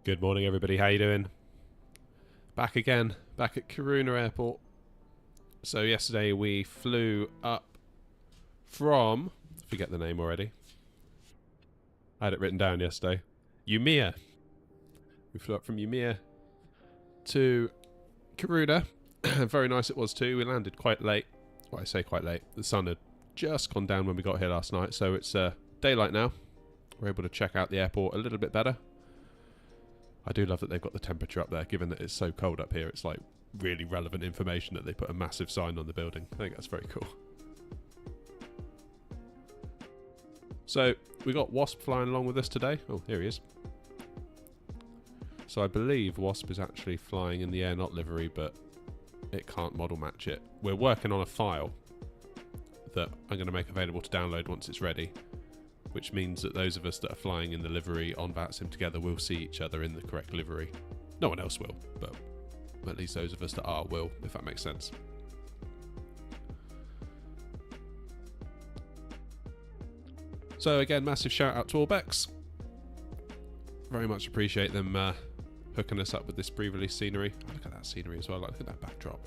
Good morning, everybody. How you doing? Back again, back at Kiruna Airport. So yesterday we flew up from, I forget the name already. I had it written down yesterday. Umeå. We flew up from Umeå to Kiruna. Very nice it was too. We landed quite late. Well, I say quite late. The sun had just gone down when we got here last night, so it's daylight now. We're able to check out the airport a little bit better. I do love that they've got the temperature up there, given that it's so cold up here. It's like really relevant information that they put a massive sign on the building. I think that's very cool. So we got Wasp flying along with us today. Oh, here he is. So I believe Wasp is actually flying in the aeronaut livery, but it can't model match it. We're working on a file that I'm going to make available to download once it's ready, which means that those of us that are flying in the livery on VATSIM together will see each other in the correct livery. No one else will, but at least those of us that are will, if that makes sense. So again, massive shout out to Orbx. Very much appreciate them hooking us up with this pre-release scenery. Oh, look at that scenery as well, look at that backdrop.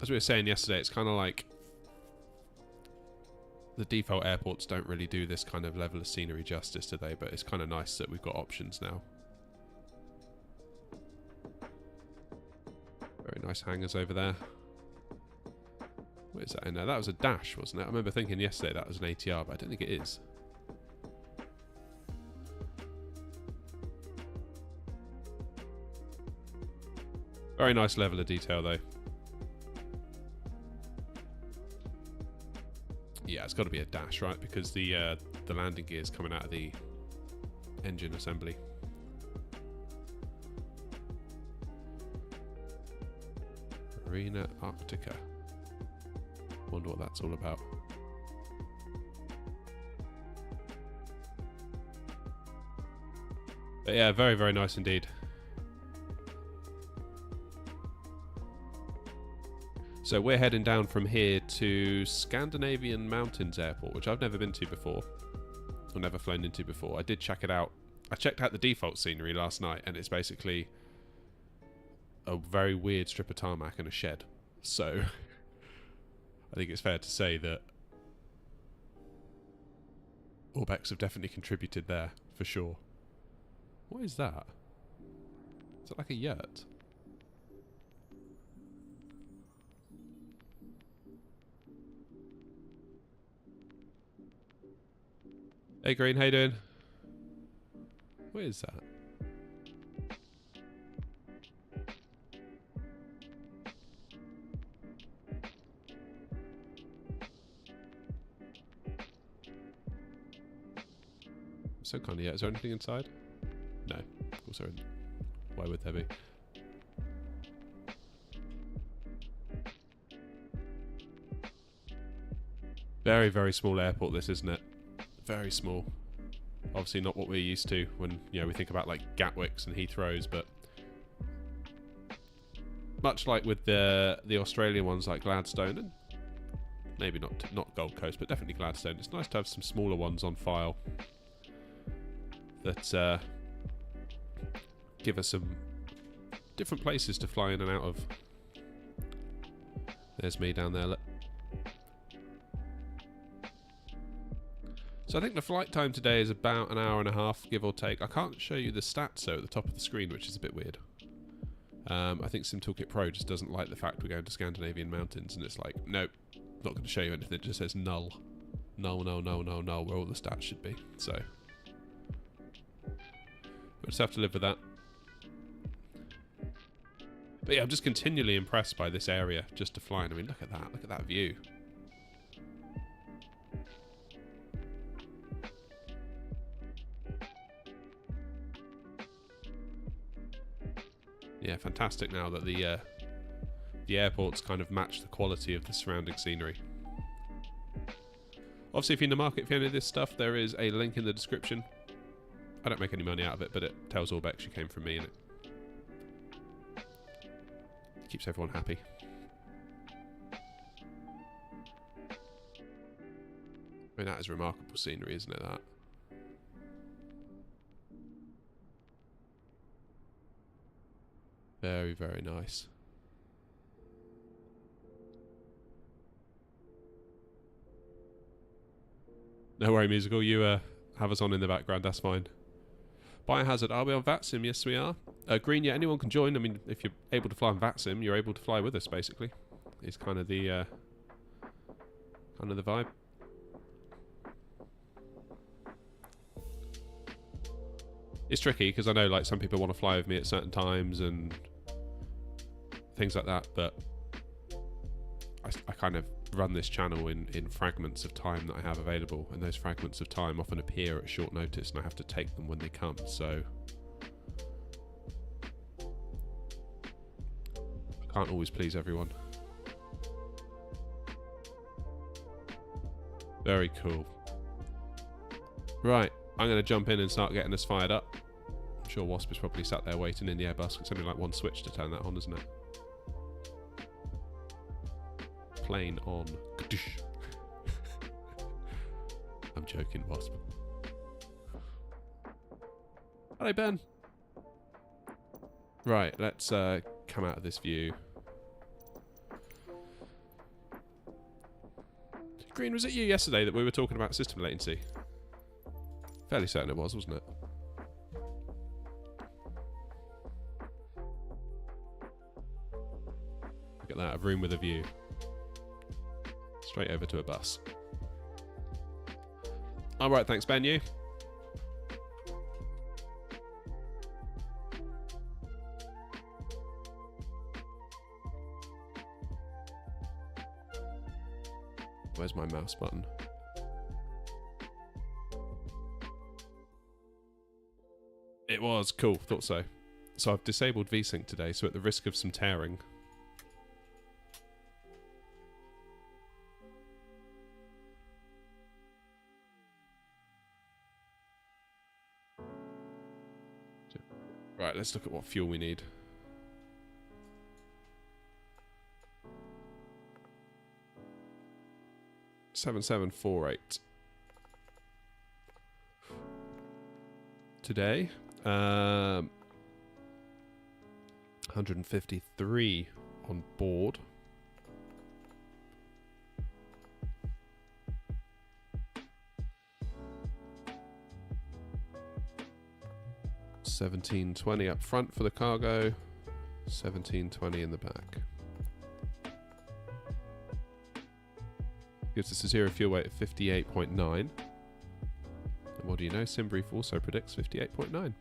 As we were saying yesterday, it's kind of like the default airports don't really do this kind of level of scenery justice today, but it's kind of nice that we've got options now. Very nice hangars over there. What is that in there? That was a dash, wasn't it? I remember thinking yesterday that was an ATR, but I don't think it is. Very nice level of detail though. Yeah, it's got to be a dash, right? Because the landing gear is coming out of the engine assembly. Marina Arctica. Wonder what that's all about. But yeah, very, very nice indeed. So we're heading down from here to Scandinavian Mountains Airport, which I've never been to before, or never flown into before. I did check it out. I checked out the default scenery last night, and it's basically a very weird strip of tarmac and a shed. So I think it's fair to say that Orbx have definitely contributed there, for sure. What is that? Is it like a yurt? Hey Green, how you doing? What is that? So kind of, yeah. Is there anything inside? No. Of course there isn't. Why would there be? Very, very small airport this, isn't it? Very small. Obviously not what we're used to when, you know, we think about like Gatwicks and Heathrows, but much like with the Australian ones like Gladstone, and maybe not Gold Coast, but definitely Gladstone, it's nice to have some smaller ones on file that give us some different places to fly in and out of. There's me down there, look. So I think the flight time today is about an hour and a half, give or take. I can't show you the stats though at the top of the screen, which is a bit weird. I think SimToolkit Pro just doesn't like the fact we're going to Scandinavian Mountains, and it's like, nope, not going to show you anything. It just says null. Null, no, no, no, no, where all the stats should be. So we'll just have to live with that. But yeah, I'm just continually impressed by this area just to fly in. I mean, look at that view. Yeah, fantastic now that the airports kind of match the quality of the surrounding scenery. Obviously, if you're in the market for any of this stuff, there is a link in the description. I don't make any money out of it, but it tells Orbx you came from me, and it keeps everyone happy. I mean, that is remarkable scenery, isn't it, that? Very, very nice. No worry, musical. You have us on in the background. That's fine. Biohazard, are we on VATSIM? Yes, we are. Green, yeah, anyone can join. I mean, if you're able to fly on VATSIM, you're able to fly with us, basically. It's kind of the vibe. It's tricky because I know like some people want to fly with me at certain times and things like that, but I kind of run this channel in fragments of time that I have available, and those fragments of time often appear at short notice and I have to take them when they come, so I can't always please everyone. Very cool. Right, I'm going to jump in and start getting us fired up. I'm sure Wasp is probably sat there waiting in the Airbus. It's only like one switch to turn that on, isn't it? Plane on. I'm joking, Wasp. Hello, Ben. Right, let's come out of this view. Green, was it you yesterday that we were talking about system latency? Fairly certain it was, wasn't it? Look at that, a room with a view. Straight over to a bus. Alright, thanks Ben, you? Where's my mouse button? It was. Cool, thought so. So I've disabled VSync today, so at the risk of some tearing. Right, let's look at what fuel we need. $7748 today. 153 on board. $17.20 up front for the cargo. $17.20 in the back. Gives us a zero fuel weight of 58.9. And what do you know? SimBrief also predicts 58.9.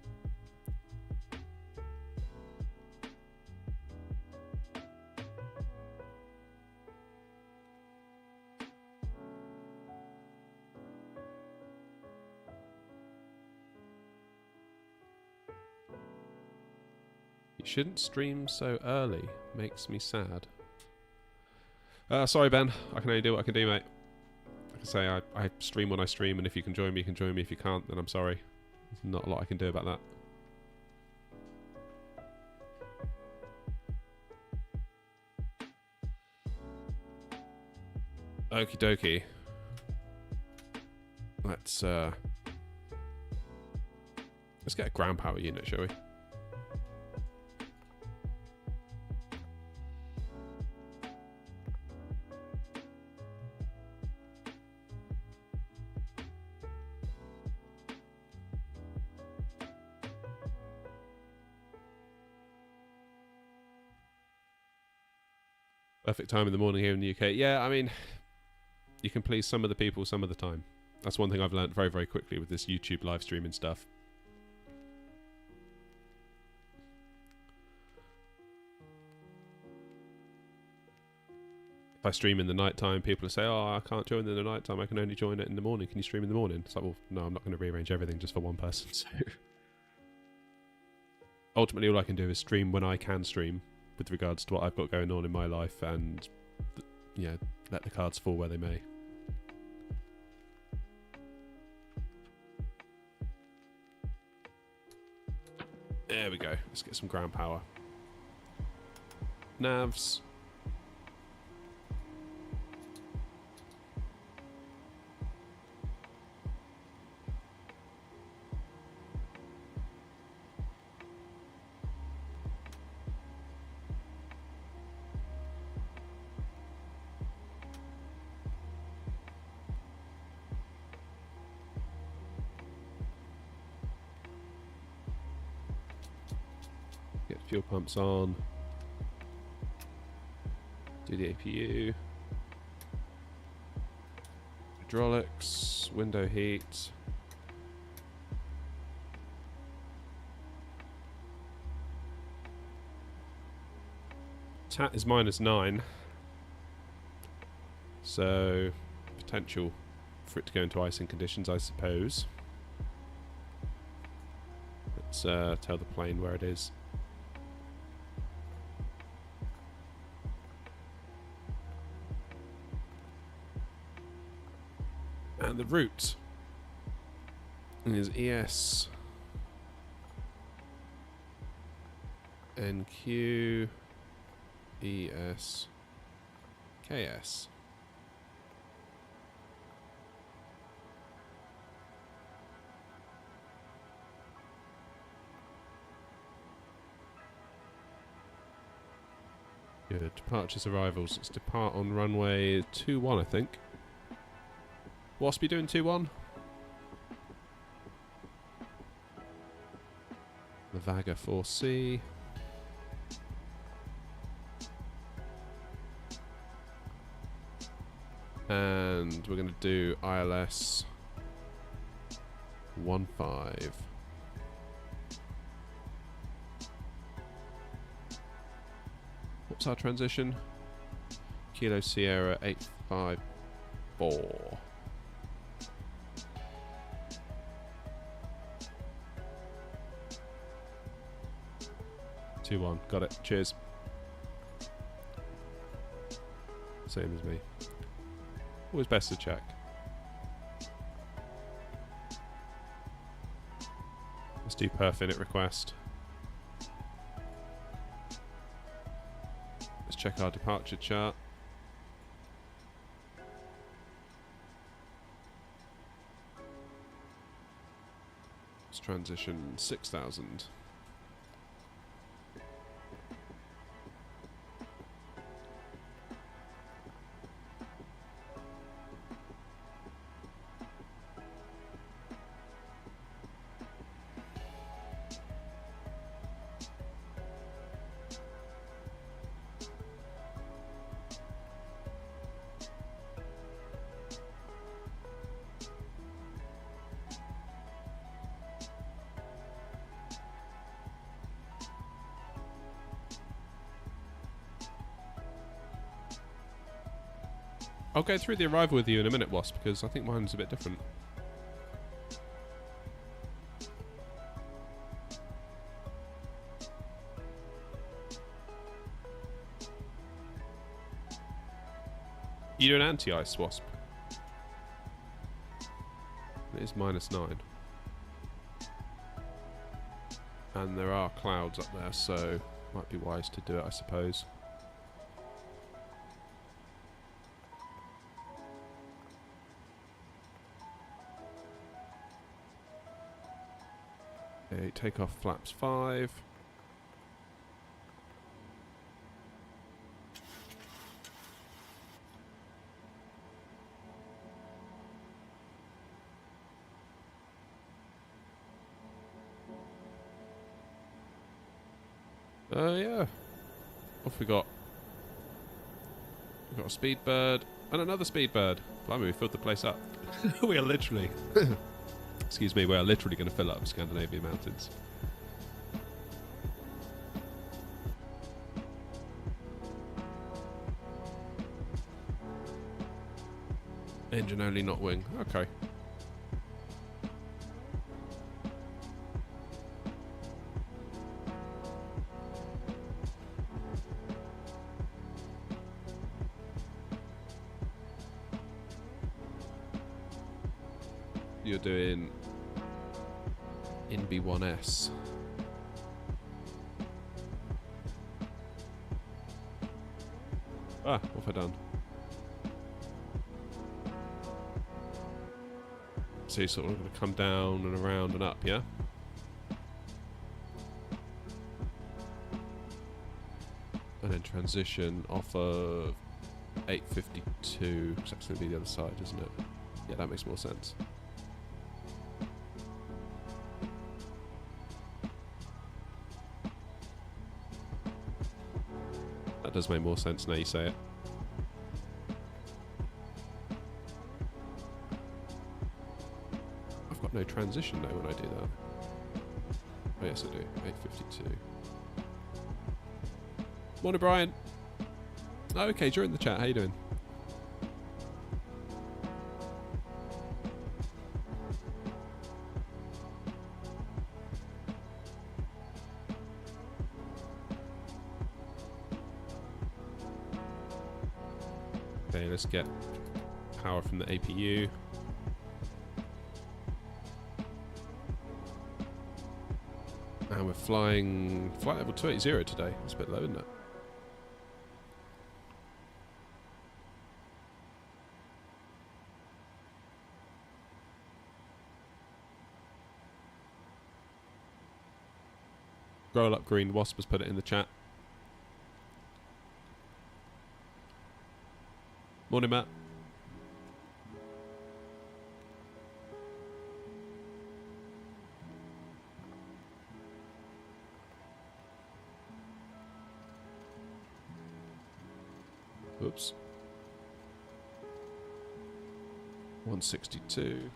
You shouldn't stream so early. Makes me sad. Sorry, Ben. I can only do what I can do, mate. Like I say, I stream when I stream, and if you can join me, you can join me. If you can't, then I'm sorry. There's not a lot I can do about that. Okie dokie. Let's get a ground power unit, shall we? Perfect time in the morning here in the UK. Yeah, I mean, you can please some of the people some of the time. That's one thing I've learned very, very quickly with this YouTube live streaming stuff. If I stream in the night time, people say, oh, I can't join in the night time, I can only join it in the morning. Can you stream in the morning? It's like, well, no, I'm not going to rearrange everything just for one person. So ultimately, all I can do is stream when I can stream, with regards to what I've got going on in my life, and yeah, let the cards fall where they may. There we go. Let's get some ground power. Navs. Fuel pumps on. Do the APU. Hydraulics. Window heat. TAT is -9. So, potential for it to go into icing conditions, I suppose. Let's tell the plane where it is. And the route is ESNQ ESKS. Good. Departures, arrivals. Let's depart on runway 21, I think. Waspy doing 21. The Vaga 4C. And we're going to do ILS 15. What's our transition? Kilo Sierra 854. Got it. Cheers. Same as me. Always best to check. Let's do perf init request. Let's check our departure chart. Let's transition 6,000. I'll go through the arrival with you in a minute, Wasp, because I think mine's a bit different. You do an anti-ice, Wasp. It is -9. And there are clouds up there, so might be wise to do it, I suppose. Okay, take off flaps 5. Yeah. Off we got. We've got a speed bird and another speed bird. Blimey, we filled the place up. We are literally... Excuse me, we are literally going to fill up Scandinavian Mountains. Engine only, not wing. Okay. You're doing INB1S. Ah, what have I done? So you're sort of going to come down and around and up, yeah? And then transition off of 852, because that's going to be the other side, isn't it? Yeah, that makes more sense. That does make more sense now you say it. I've got no transition though when I do that. Oh yes I do. 8:52. Morning Brian. Oh, okay, you're in the chat. How you doing? Okay, let's get power from the APU. And we're flying flight level 280 today. It's a bit low, isn't it? Roll up green wasp has put it in the chat. Morning, Matt. Oops. 162.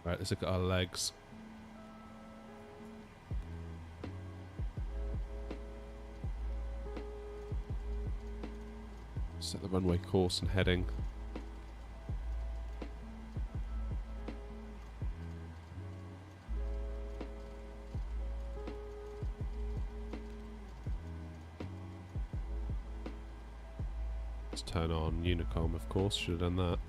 Right, let's look at our legs. Set the runway course and heading. Let's turn on Unicom, of course, should have done that.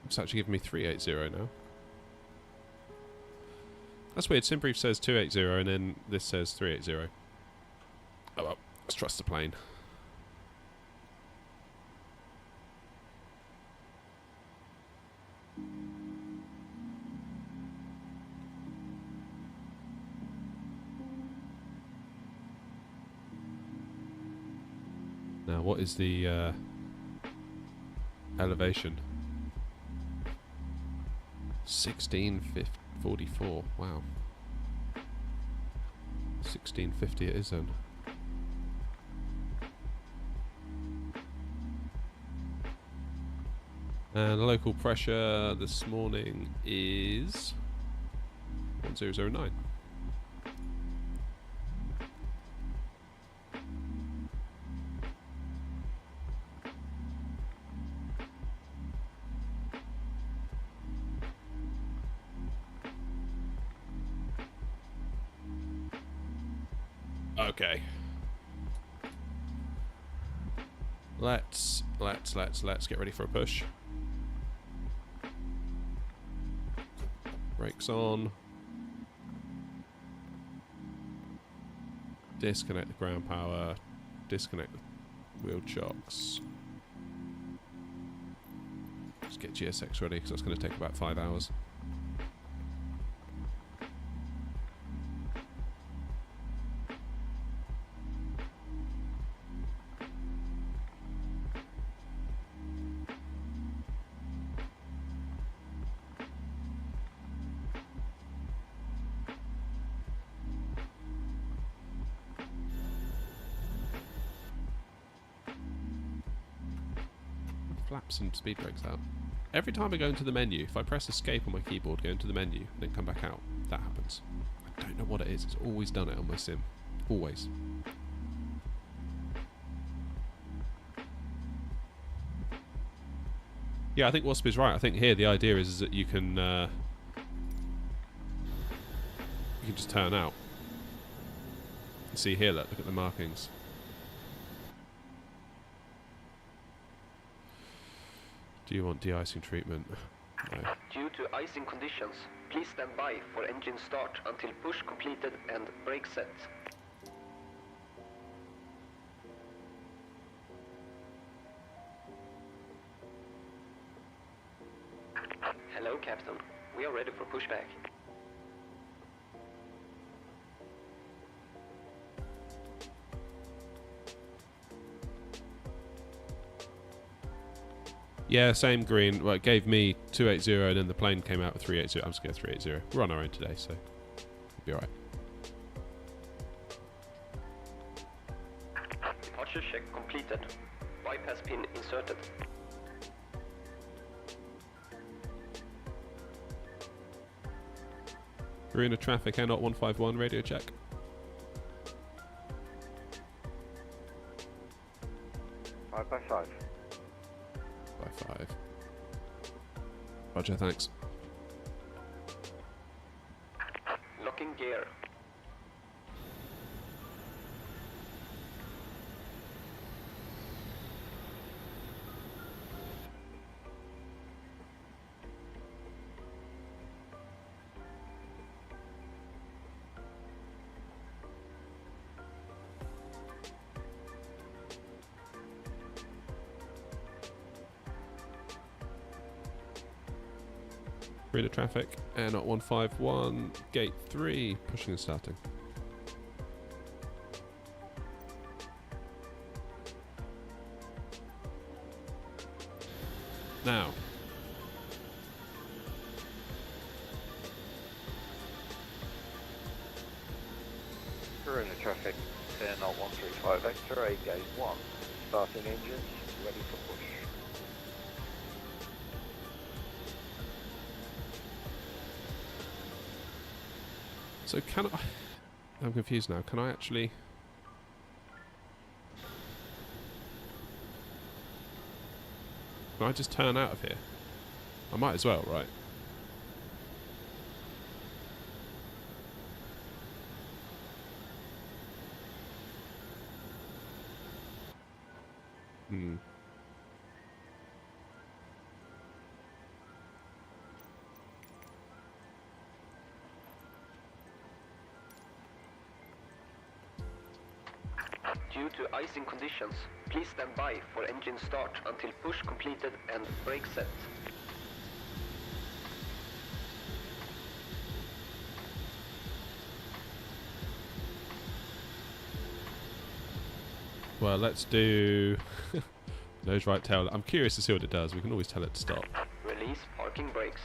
It's actually giving me 380 now. That's weird. SimBrief says 280 and then this says 380. Oh well, let's trust the plane. Now, what is the elevation? 1644. Wow. 1650 it is then. And the local pressure this morning is 1009. Okay. Let's get ready for a push. Brakes on. Disconnect the ground power. Disconnect the wheel chocks. Just get GSX ready because that's going to take about 5 hours. Flaps and speed brakes out. Every time I go into the menu, if I press escape on my keyboard, go into the menu, then come back out, that happens. I don't know what it is. It's always done it on my sim. Always. Yeah, I think Wasp is right. I think here the idea is that you can just turn out. See here, look at the markings. Do you want de-icing treatment? No. Due to icing conditions, please stand by for engine start until push completed and brake set. Hello, Captain. We are ready for pushback. Yeah, same green. Well, it gave me 280 and then the plane came out with 380. I'm just going to 380. We're on our own today, so we'll be alright. Departure check completed. Bypass pin inserted. Kiruna traffic, N 151, radio check. Five by five. By 5. Roger, thanks. Locking gear. Reader traffic, Air 151, gate 3, pushing and starting. Now. Kiruna traffic, Air 135, X-ray, gate 1. Starting engines, ready for push. So can I... I'm confused now. Can I actually... Can I just turn out of here? I might as well, right? Hmm. Due to icing conditions, please stand by for engine start until push completed and brake set. Well, let's do... nose right tail. I'm curious to see what it does. We can always tell it to stop. Release parking brakes.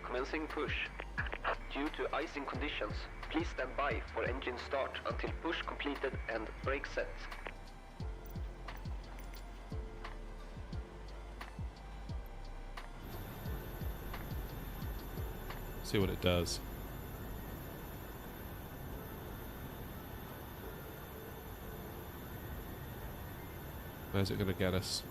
Commencing push. Due to icing conditions, please stand by for engine start until push completed and brake set. See what it does. Where's it going to get us?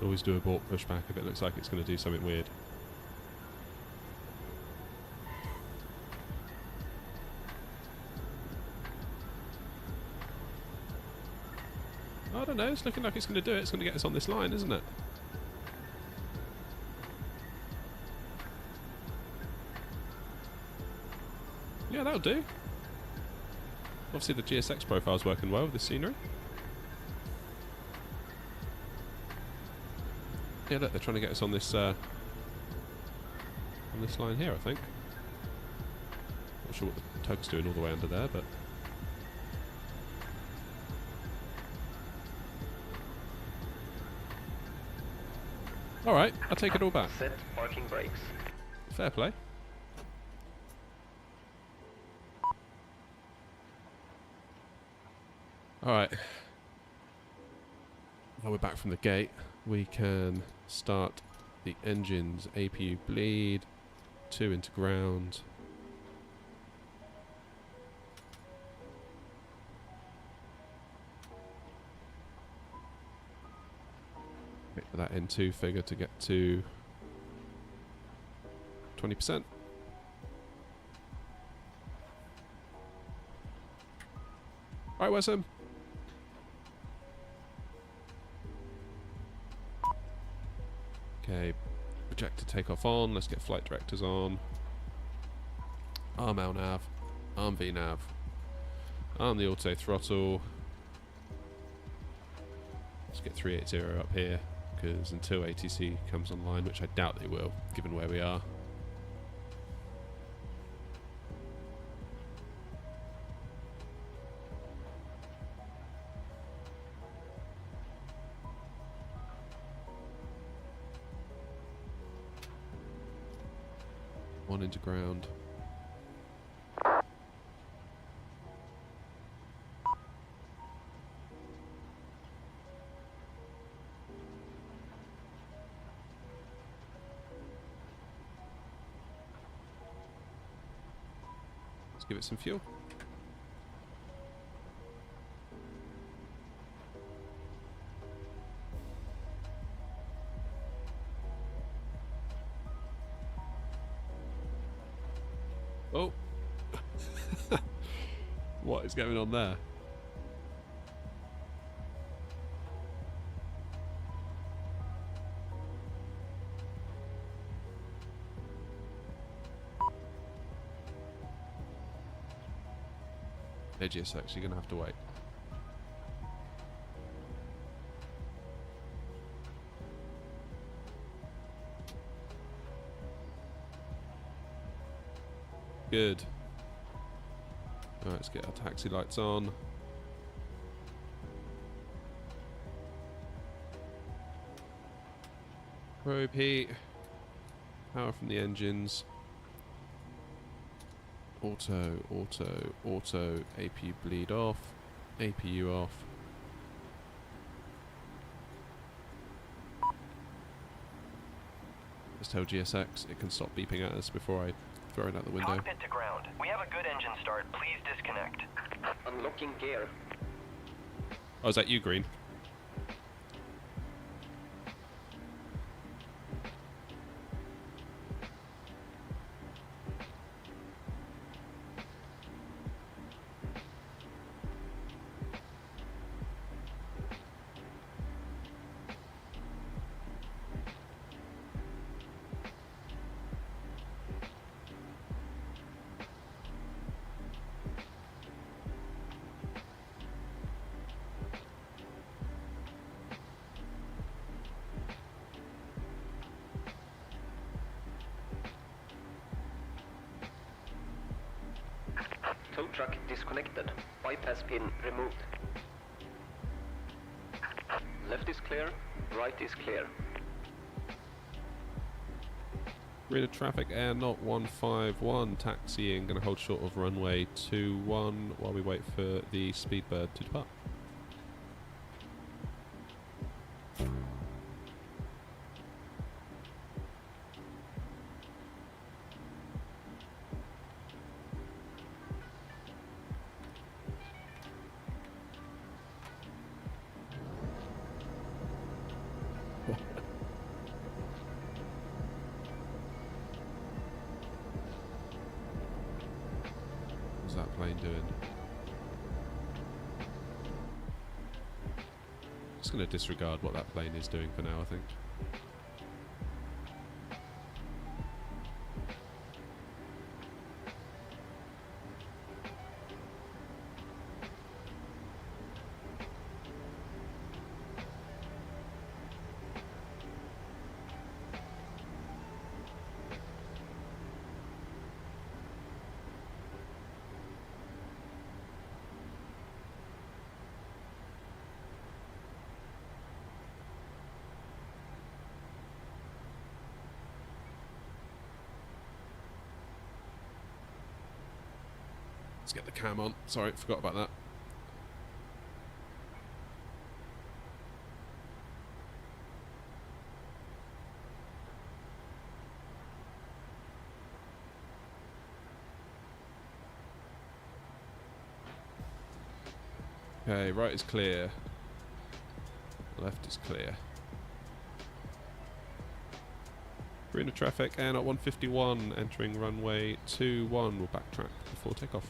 Always do a abort pushback if it looks like it's going to do something weird. I don't know, it's looking like it's going to do it. It's going to get us on this line, isn't it? Yeah, that'll do. Obviously the GSX profile's working well with the scenery. Yeah, look, they're trying to get us on this line here, I think. Not sure what the tug's doing all the way under there, but... Alright, I'll take it all back. Set parking brakes. Fair play. Alright. Now we're back from the gate. We can start the engines. APU bleed, 2 into ground. Wait for that N2 figure to get to 20%. Alright, where's him? Okay, projector takeoff on. Let's get flight directors on. Arm LNAV, arm VNAV, arm the auto throttle. Let's get 380 up here, because until ATC comes online, which I doubt they will, given where we are. One into ground. Let's give it some fuel. Oh! What is going on there? AGSX, you're going to have to wait. Good. Alright, let's get our taxi lights on. Probe heat. Power from the engines. Auto, auto, auto. APU bleed off. APU off. Just tell GSX it can stop beeping at us before I throw it out the window. Cockpit to ground. We have a good engine start. Please disconnect. Unlocking gear. Oh, is that you, Green? Tow truck disconnected. Bypass pin removed. Left is clear, right is clear. Rear traffic air not 151, taxiing, going to hold short of runway 21 while we wait for the Speedbird to depart. What's that plane doing? Just going to disregard what that plane is doing for now, I think. Let's get the cam on. Sorry, forgot about that. Okay, right is clear. Left is clear. Kiruna traffic, Air Knot 151, entering runway 21. We'll backtrack before takeoff.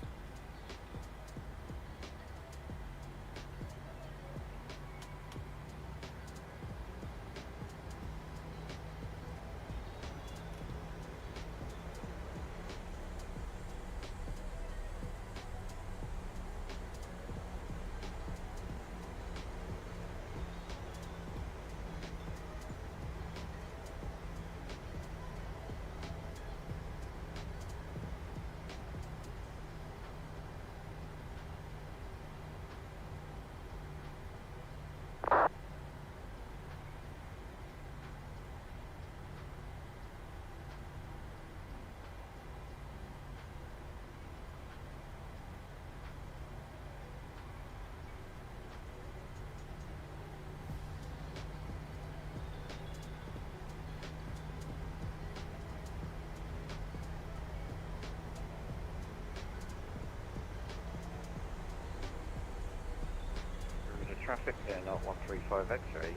Traffic, Air Knot 135 X-ray.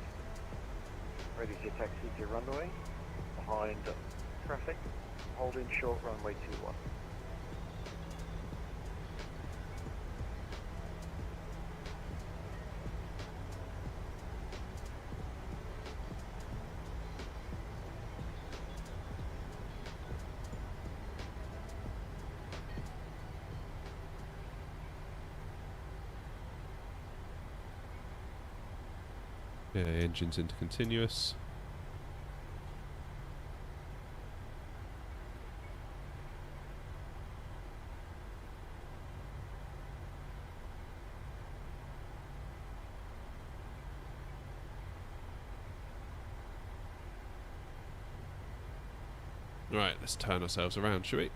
Ready to taxi to runway. Behind traffic. Holding short runway 21. Yeah, engines into continuous. Right, let's turn ourselves around, shall we?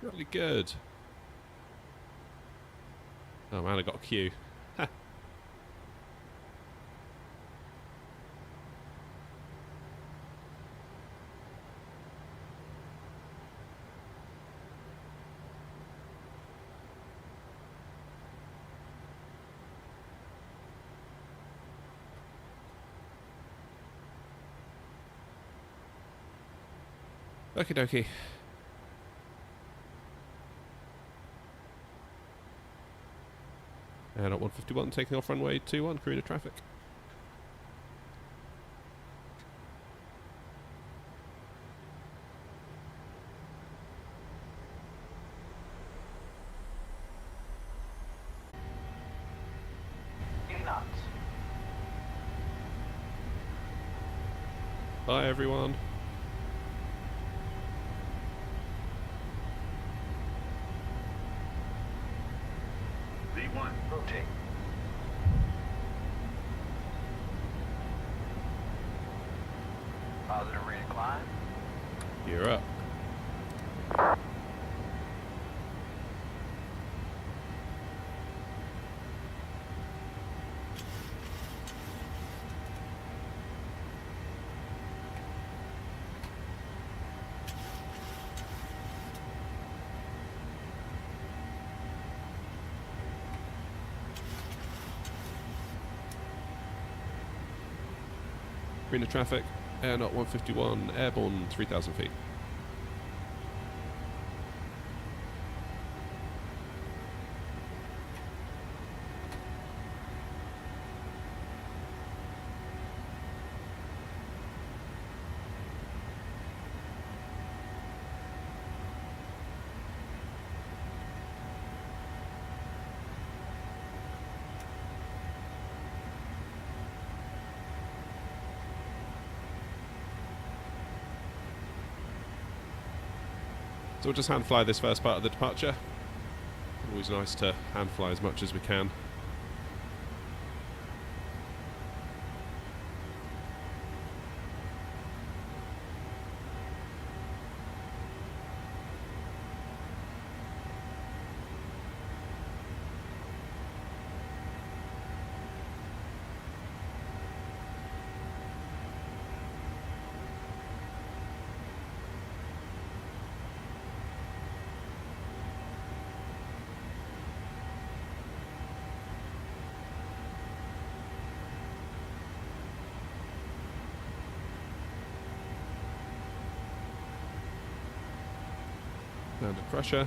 Really good. Oh man, I got a queue. Okie dokie. And at 151, taking off runway 21, Kiruna traffic. Bye everyone. V1, rotate. Positive rate of climb. You're up. Kiruna traffic, Air Knot 151, airborne 3,000 feet. So we'll just hand fly this first part of the departure. Always nice to hand fly as much as we can. Standard pressure.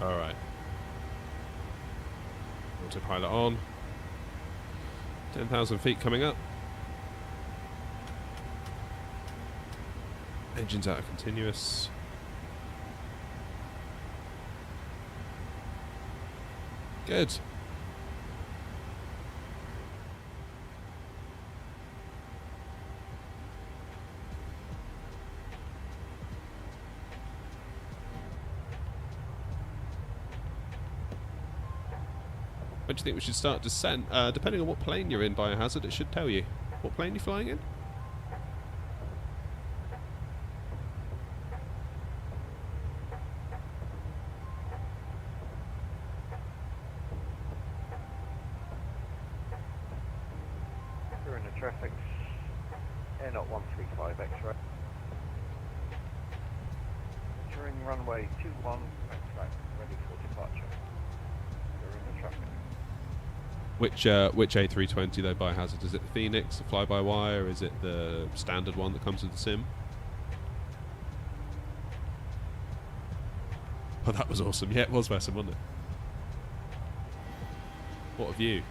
Alright. Autopilot on. 10,000 feet coming up. Engines out of continuous. Good. When do you think we should start descent? Depending on what plane you're in, Biohazard, it should tell you. What plane you're flying in? You're in the traffic. Air not 135 X-ray. Entering runway 21, track, ready for departure. You're in the traffic. Which A320 though, Biohazard? Is it the Phoenix, the fly-by-wire? Is it the standard one that comes with the sim? Oh, that was awesome. Yeah, it was awesome, wasn't it? What a view.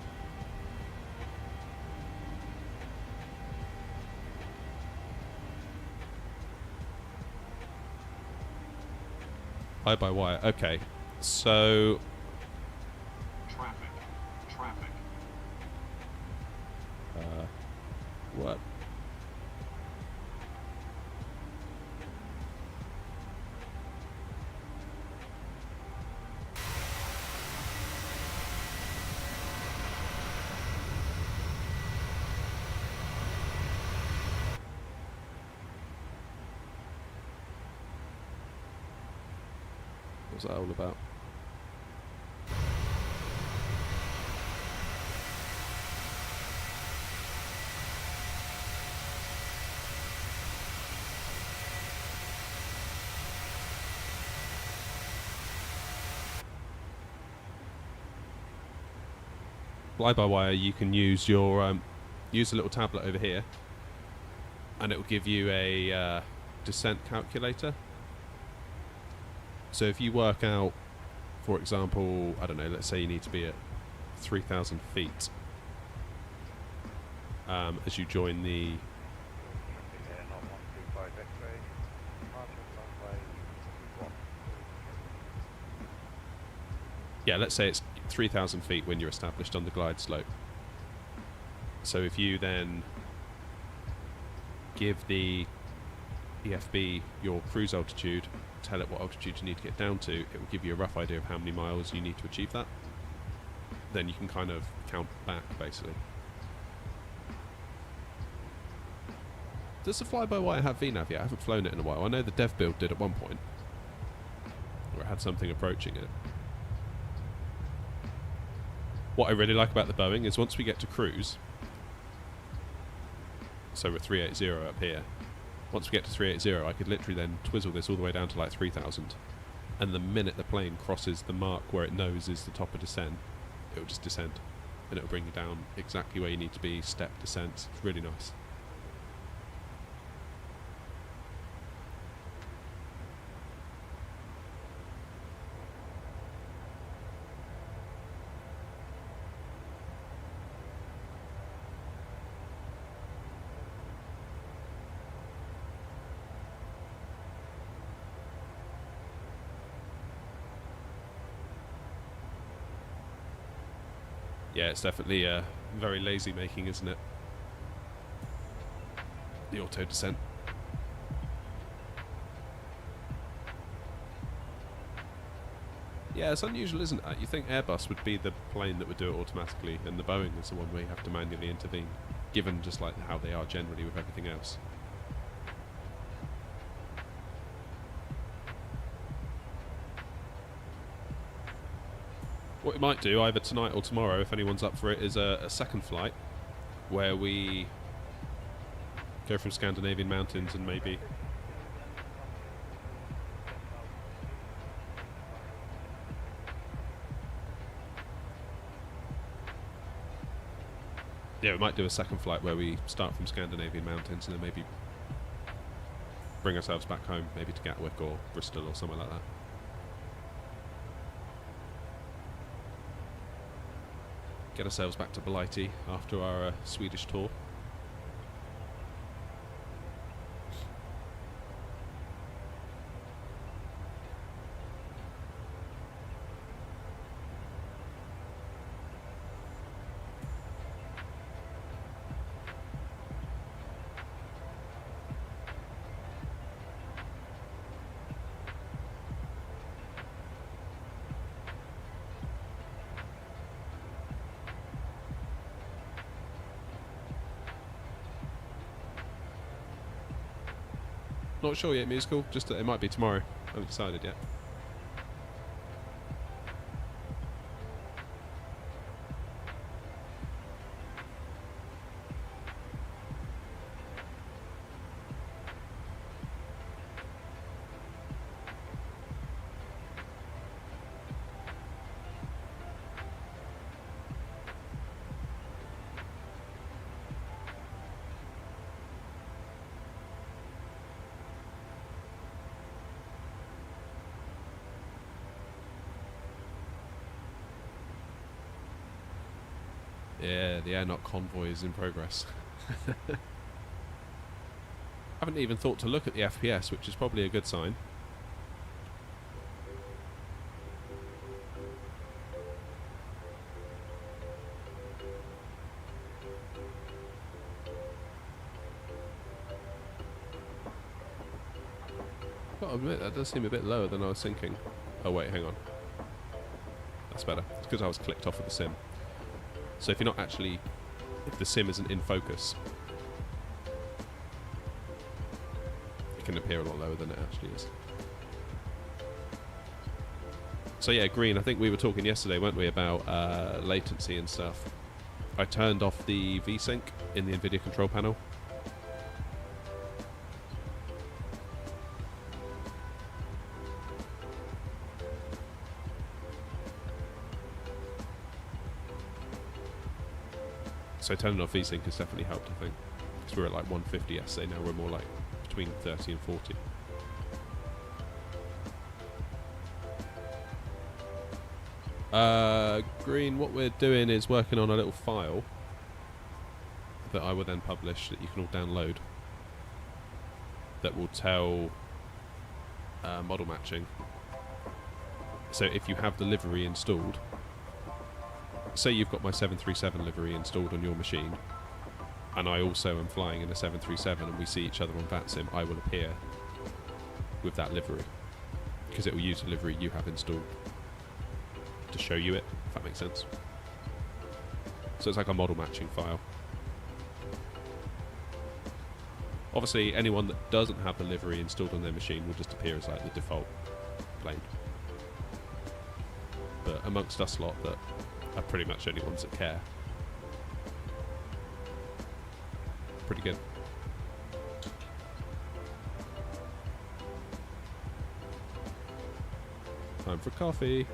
Fly-by-wire. Okay, so what? What's that all about? Fly-by-wire, you can use your use a little tablet over here, and it will give you a descent calculator. So if you work out, for example, I don't know, let's say you need to be at 3,000 feet as you join the Air not 135 X-ray. Departure runway 21. yeah, let's say it's 3,000 feet when you're established on the glide slope. So if you then give the EFB your cruise altitude, tell it what altitude you need to get down to, it will give you a rough idea of how many miles you need to achieve that. Then you can kind of count back, basically. Does the fly-by-wire have VNav yet? I haven't flown it in a while. I know the dev build did at one point, or it had something approaching it. What I really like about the Boeing is once we get to cruise, So we're 380 up here. Once we get to 380, I could literally then twizzle this all the way down to like 3000. And the minute the plane crosses the mark where it knows is the top of descent, it will just descend. And it will bring you down exactly where you need to be, step descents. It's really nice. Yeah, it's definitely very lazy making, isn't it? The auto descent. Yeah, it's unusual, isn't it? You think Airbus would be the plane that would do it automatically, and the Boeing is the one where you have to manually intervene, given just like how they are generally with everything else. What we might do, either tonight or tomorrow, if anyone's up for it, is a second flight where we go from Scandinavian Mountains and maybe... Yeah, we might do a second flight where we start from Scandinavian Mountains and then maybe bring ourselves back home, maybe to Gatwick or Bristol or somewhere like that. Get ourselves back to Blighty after our Swedish tour. Not sure yet, musical. Just that it might be tomorrow. I haven't decided yet. Yeah, the air-knock convoy is in progress. I haven't even thought to look at the FPS, which is probably a good sign. Gotta admit, that does seem a bit lower than I was thinking. Oh wait, hang on. That's better. It's because I was clicked off of the sim. So if you're not actually, if the sim isn't in focus, it can appear a lot lower than it actually is. So yeah, Green, I think we were talking yesterday, weren't we, about latency and stuff. I turned off the VSync in the NVIDIA control panel. So turning off VSync has definitely helped, I think. Because we were at like 150 yesterday, now we're more like between 30 and 40. Green, what we're doing is working on a little file that I will then publish that you can all download that will tell model matching. So if you have the livery installed, say you've got my 737 livery installed on your machine, and I also am flying in a 737 and we see each other on VATSIM, I will appear with that livery, because it will use the livery you have installed to show you it, if that makes sense. So it's like a model matching file. Obviously anyone that doesn't have the livery installed on their machine will just appear as like the default plane. But amongst us lot that are pretty much the only ones that care. Pretty good. Time for coffee.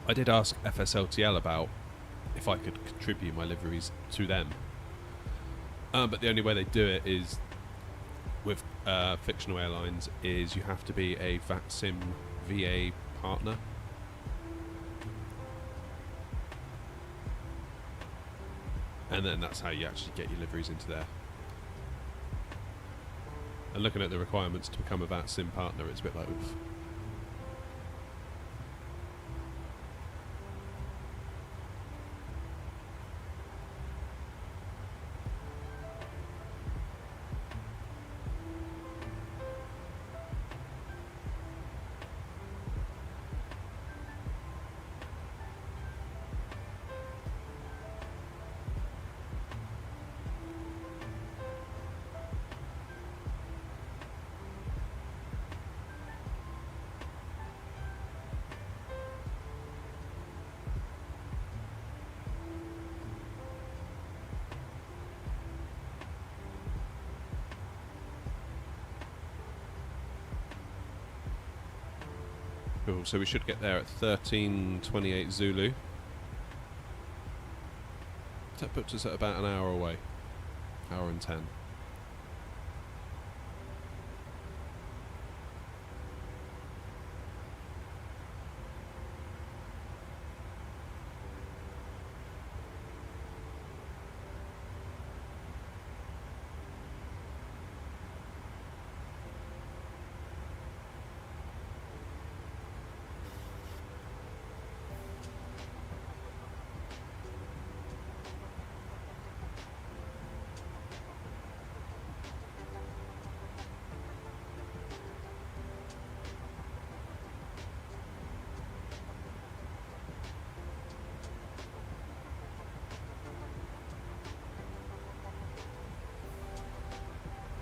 I did ask FSLTL about if I could contribute my liveries to them, but the only way they do it is with fictional airlines is you have to be a VATSIM VA partner. And then that's how you actually get your liveries into there. And looking at the requirements to become a VATSIM partner, it's a bit like, oof. Cool, so we should get there at 13:28 Zulu. That puts us at about an hour away. Hour and 10.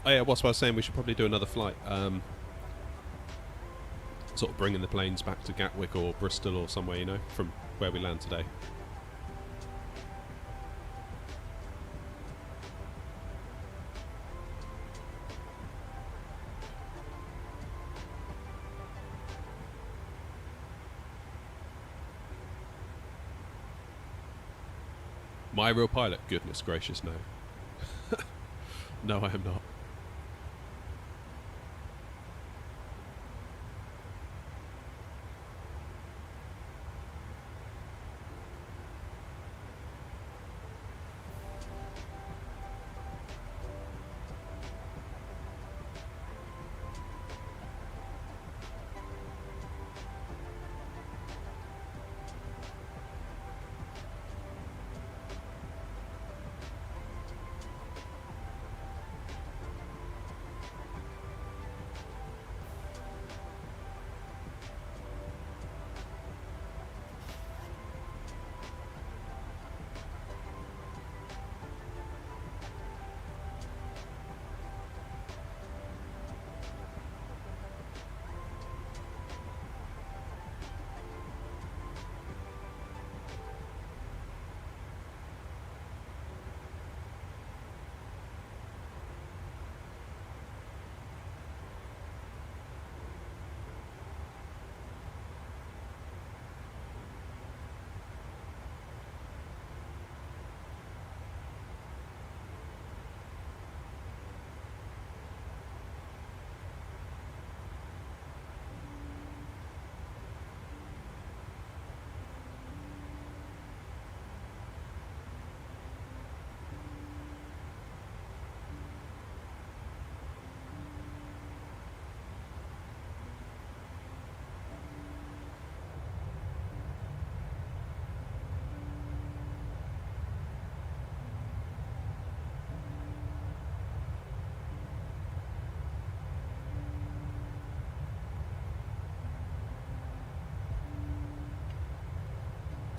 Oh yeah, what I was saying, we should probably do another flight. Sort of bringing the planes back to Gatwick or Bristol or somewhere, you know, from where we land today. Am I a real pilot? Goodness gracious, no. No, I am not.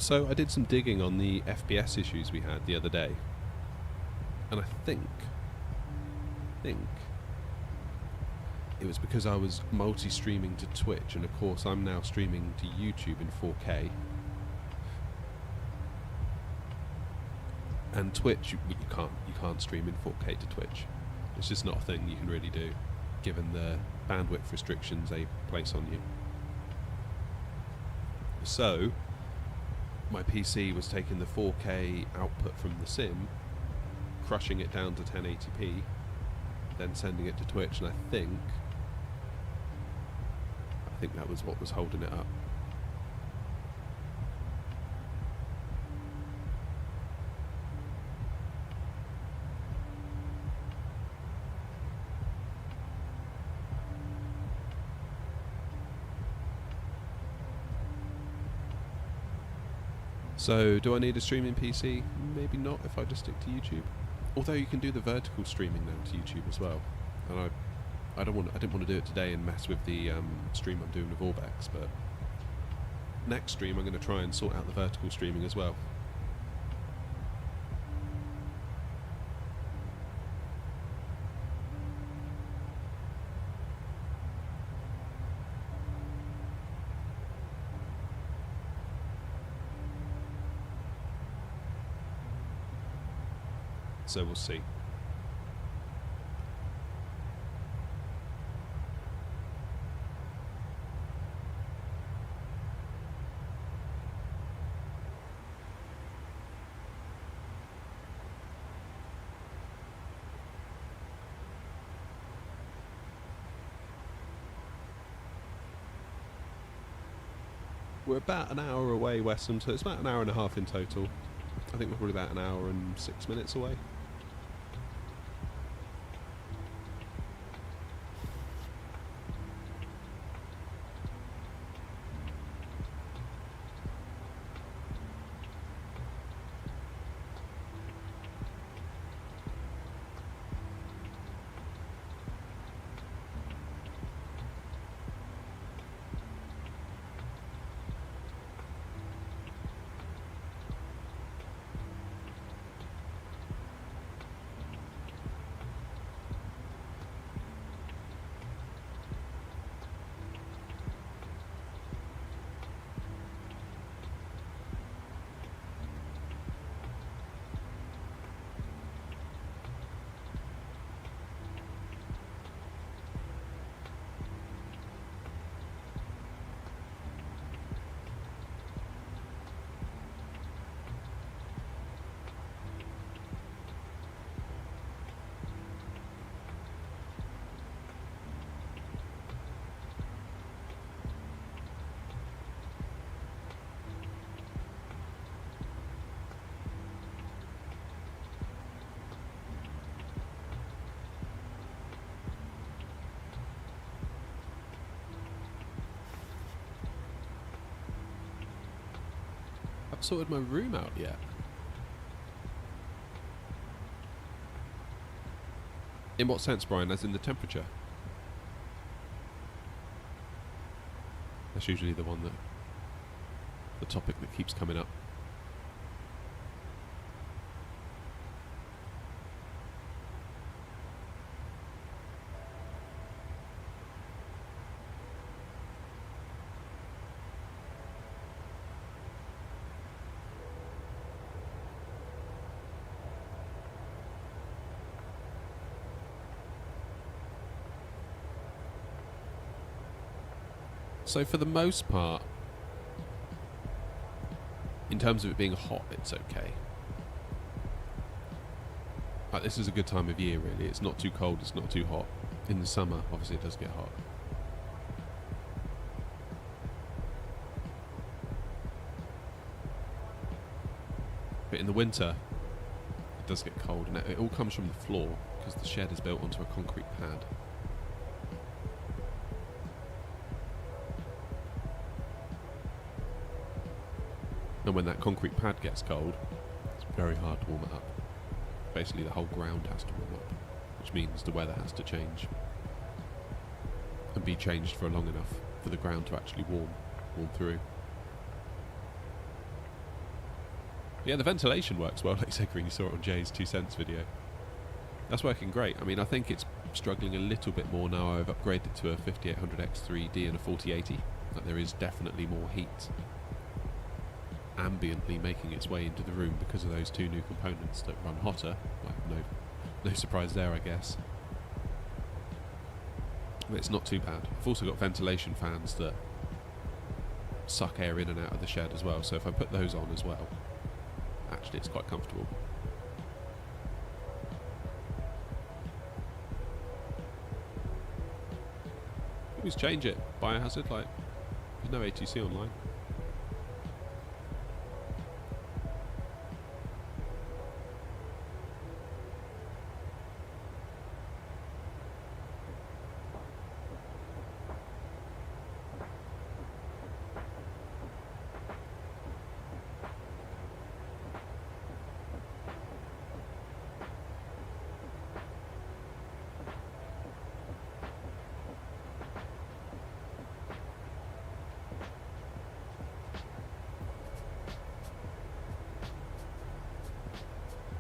So I did some digging on the FPS issues we had the other day, and I think it was because I was multi-streaming to Twitch, and of course I'm now streaming to YouTube in 4K. And Twitch, you can't stream in 4K to Twitch. It's just not a thing you can really do, given the bandwidth restrictions they place on you. So my PC was taking the 4K output from the sim, crushing it down to 1080p, then sending it to Twitch, and I think that was what was holding it up. So, do I need a streaming PC? Maybe not, if I just stick to YouTube. Although you can do the vertical streaming now to YouTube as well, and I didn't want to do it today and mess with the stream I'm doing with Orbx. But next stream I'm going to try and sort out the vertical streaming as well. So we'll see. We're about an hour away, Westham, so it's about an hour and a half in total. I think we're probably about an hour and 6 minutes away. I've sorted my room out yet. In what sense, Brian? As in the temperature? That's usually the topic that keeps coming up. So for the most part, in terms of it being hot, it's okay. Like, this is a good time of year, really. It's not too cold, it's not too hot. In the summer, obviously, it does get hot. But in the winter, it does get cold, and it all comes from the floor, because the shed is built onto a concrete pad. And when that concrete pad gets cold, it's very hard to warm it up. Basically, the whole ground has to warm up, which means the weather has to change. And be changed for long enough for the ground to actually warm through. But yeah, the ventilation works well, like you said, Green, you saw it on Jay's 2 cents video. That's working great. I mean, I think it's struggling a little bit more now. I've upgraded to a 5800X3D and a 4080. Like, there is definitely more heat ambiently making its way into the room because of those 2 new components that run hotter. Like, no surprise there, I guess. But it's not too bad. I've also got ventilation fans that suck air in and out of the shed as well, so if I put those on as well, actually it's quite comfortable. Always change it, Biohazard, like, there's no ATC online.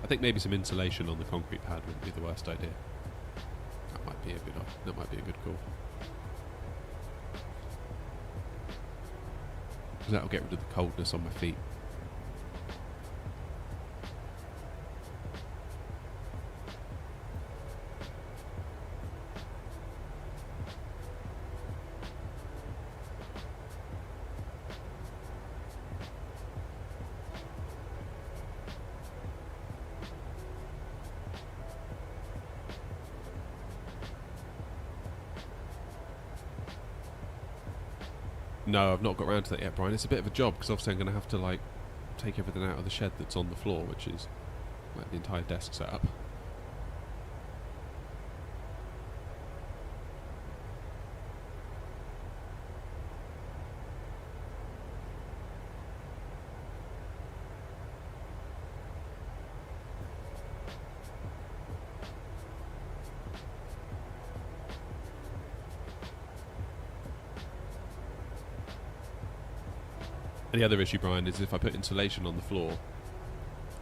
I think maybe some insulation on the concrete pad wouldn't be the worst idea. That might be a good call. Because that'll get rid of the coldness on my feet. No, I've not got around to that yet, Brian. It's a bit of a job because obviously I'm going to have to like take everything out of the shed that's on the floor, which is like the entire desk setup. And the other issue, Brian, is if I put insulation on the floor,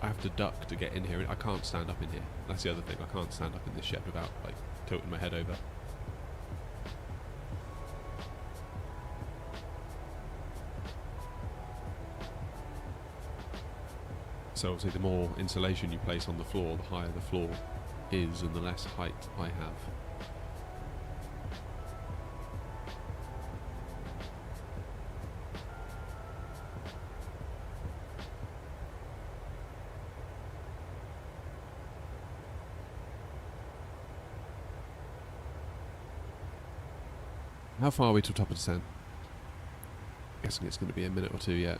I have to duck to get in here. I can't stand up in here. That's the other thing. I can't stand up in this shed without like tilting my head over. So obviously the more insulation you place on the floor, the higher the floor is and the less height I have. How far are we to top of descent? Guessing it's going to be a minute or two yet.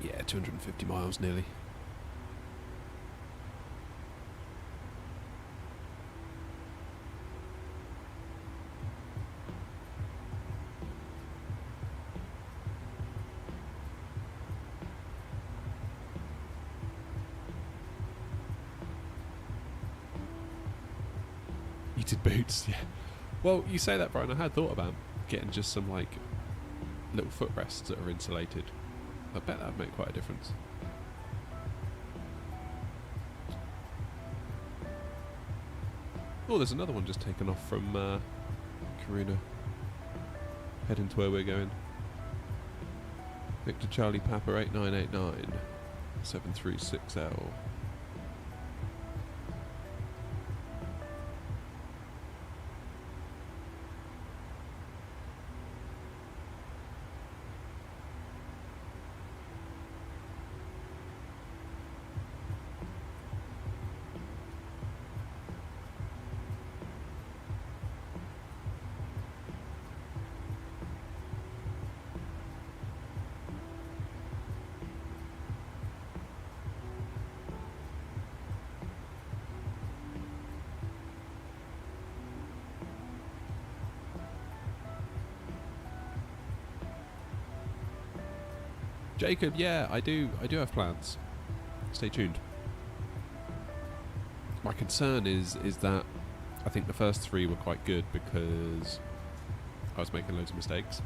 Yeah, 250 miles nearly. Heated boots, yeah. Well, you say that, Brian. I had thought about getting just some like little footrests that are insulated. I bet that would make quite a difference. Oh, there's another one just taken off from Kiruna, heading to where we're going. Victor Charlie Papa 8989 736L. Jacob, yeah, I do have plans. Stay tuned. My concern is that I think the first 3 were quite good because I was making loads of mistakes.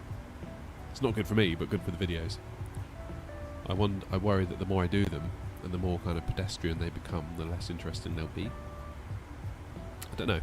It's not good for me, but good for the videos. I worry that the more I do them, and the more kind of pedestrian they become, the less interesting they'll be. I don't know.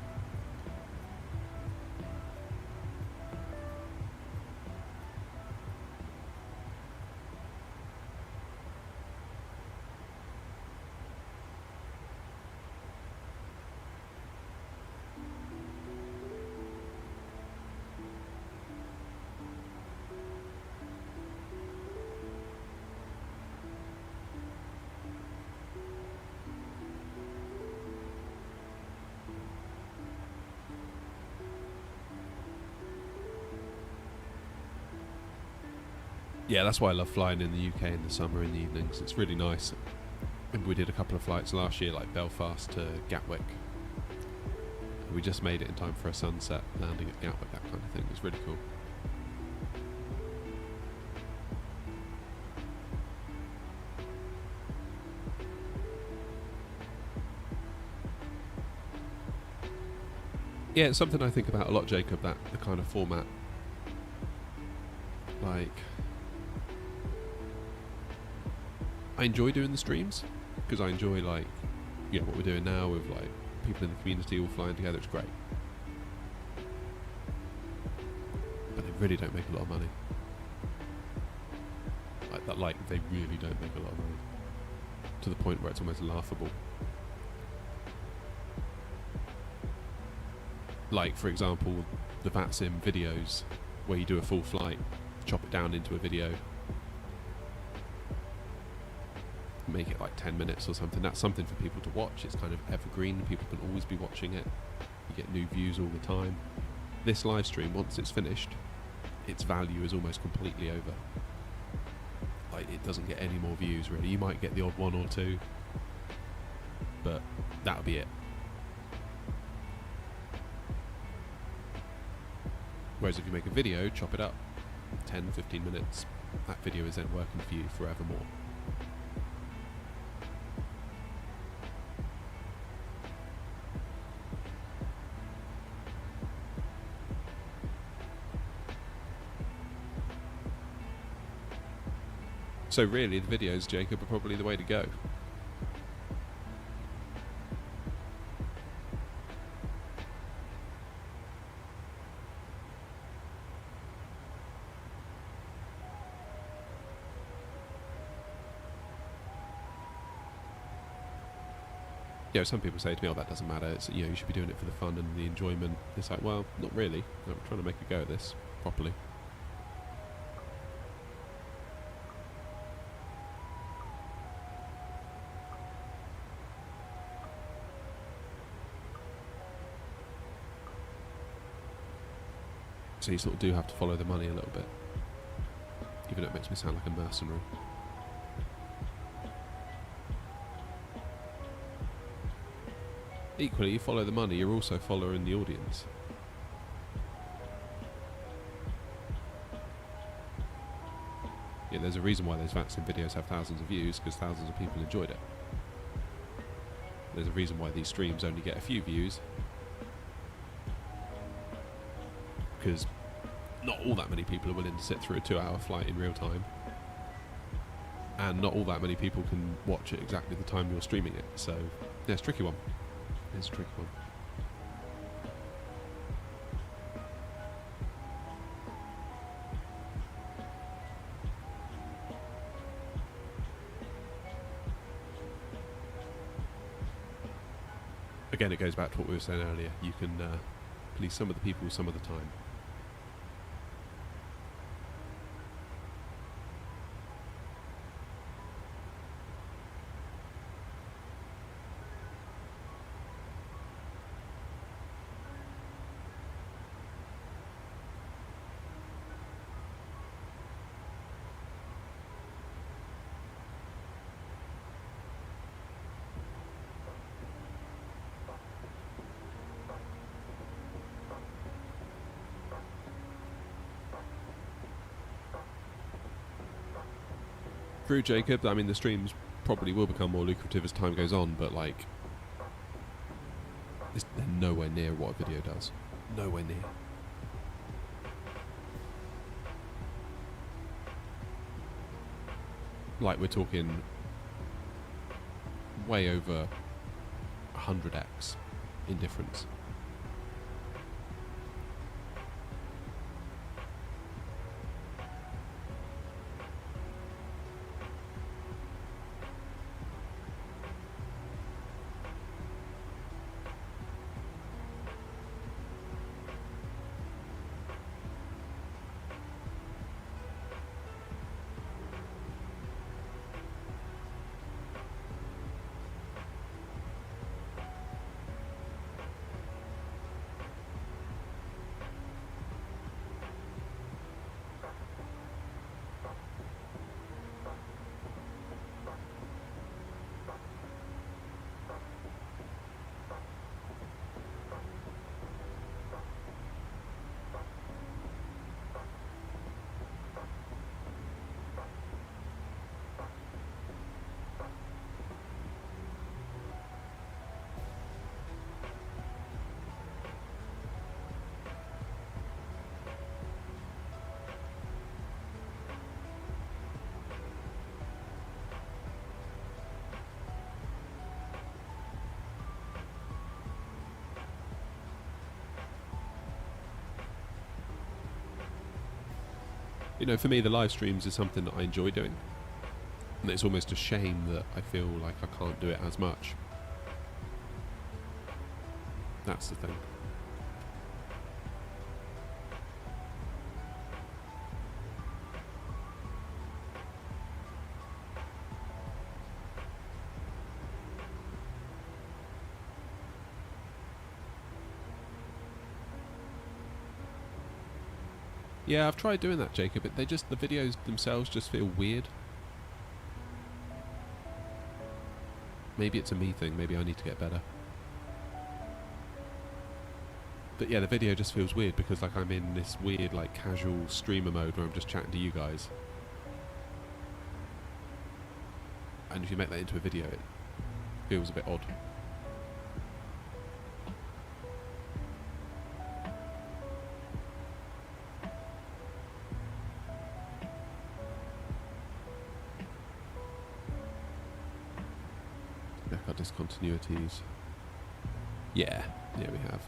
Yeah, that's why I love flying in the UK in the summer in the evenings. It's really nice. We did a couple of flights last year, like Belfast to Gatwick. We just made it in time for a sunset landing at Gatwick, that kind of thing. It was really cool. Yeah, it's something I think about a lot, Jacob, that the kind of format. Like, I enjoy doing the streams because I enjoy, like, you know, what we're doing now with like people in the community all flying together. It's great, but they really don't make a lot of money. Like that, like they really don't make a lot of money to the point where it's almost laughable. Like, for example, the VATSIM videos where you do a full flight, chop it down into a video, make it like 10 minutes or something. That's something for people to watch. It's kind of evergreen. People can always be watching it. You get new views all the time. This live stream, once it's finished, its value is almost completely over. Like, it doesn't get any more views, really. You might get the odd one or two, but that'll be it. Whereas if you make a video, chop it up 10, 15 minutes, that video is then working for you forevermore. So really, the videos, Jacob, are probably the way to go. You know, some people say to me, "Oh, that doesn't matter. It's, you know, you should be doing it for the fun and the enjoyment." It's like, well, not really. I'm trying to make a go at this properly. So you sort of do have to follow the money a little bit, even though it makes me sound like a mercenary. Equally, you follow the money, you're also following the audience. Yeah, there's a reason why those VATSIM videos have thousands of views, because thousands of people enjoyed it. There's a reason why these streams only get a few views, because not all that many people are willing to sit through a 2-hour flight in real time, and not all that many people can watch it exactly the time you're streaming it. So yeah, it's a tricky one. It's a tricky one. Again, it goes back to what we were saying earlier. You can please some of the people some of the time. True, Jacob. I mean, the streams probably will become more lucrative as time goes on, but like, they're nowhere near what a video does. Nowhere near. Like, we're talking way over 100x in difference. You know, for me, the live streams is something that I enjoy doing. And it's almost a shame that I feel like I can't do it as much. That's the thing. Yeah, I've tried doing that, Jacob, but the videos themselves just feel weird. Maybe it's a me thing, maybe I need to get better. But yeah, the video just feels weird because like I'm in this weird like casual streamer mode where I'm just chatting to you guys. And if you make that into a video, it feels a bit odd. Discontinuities. Yeah, we have.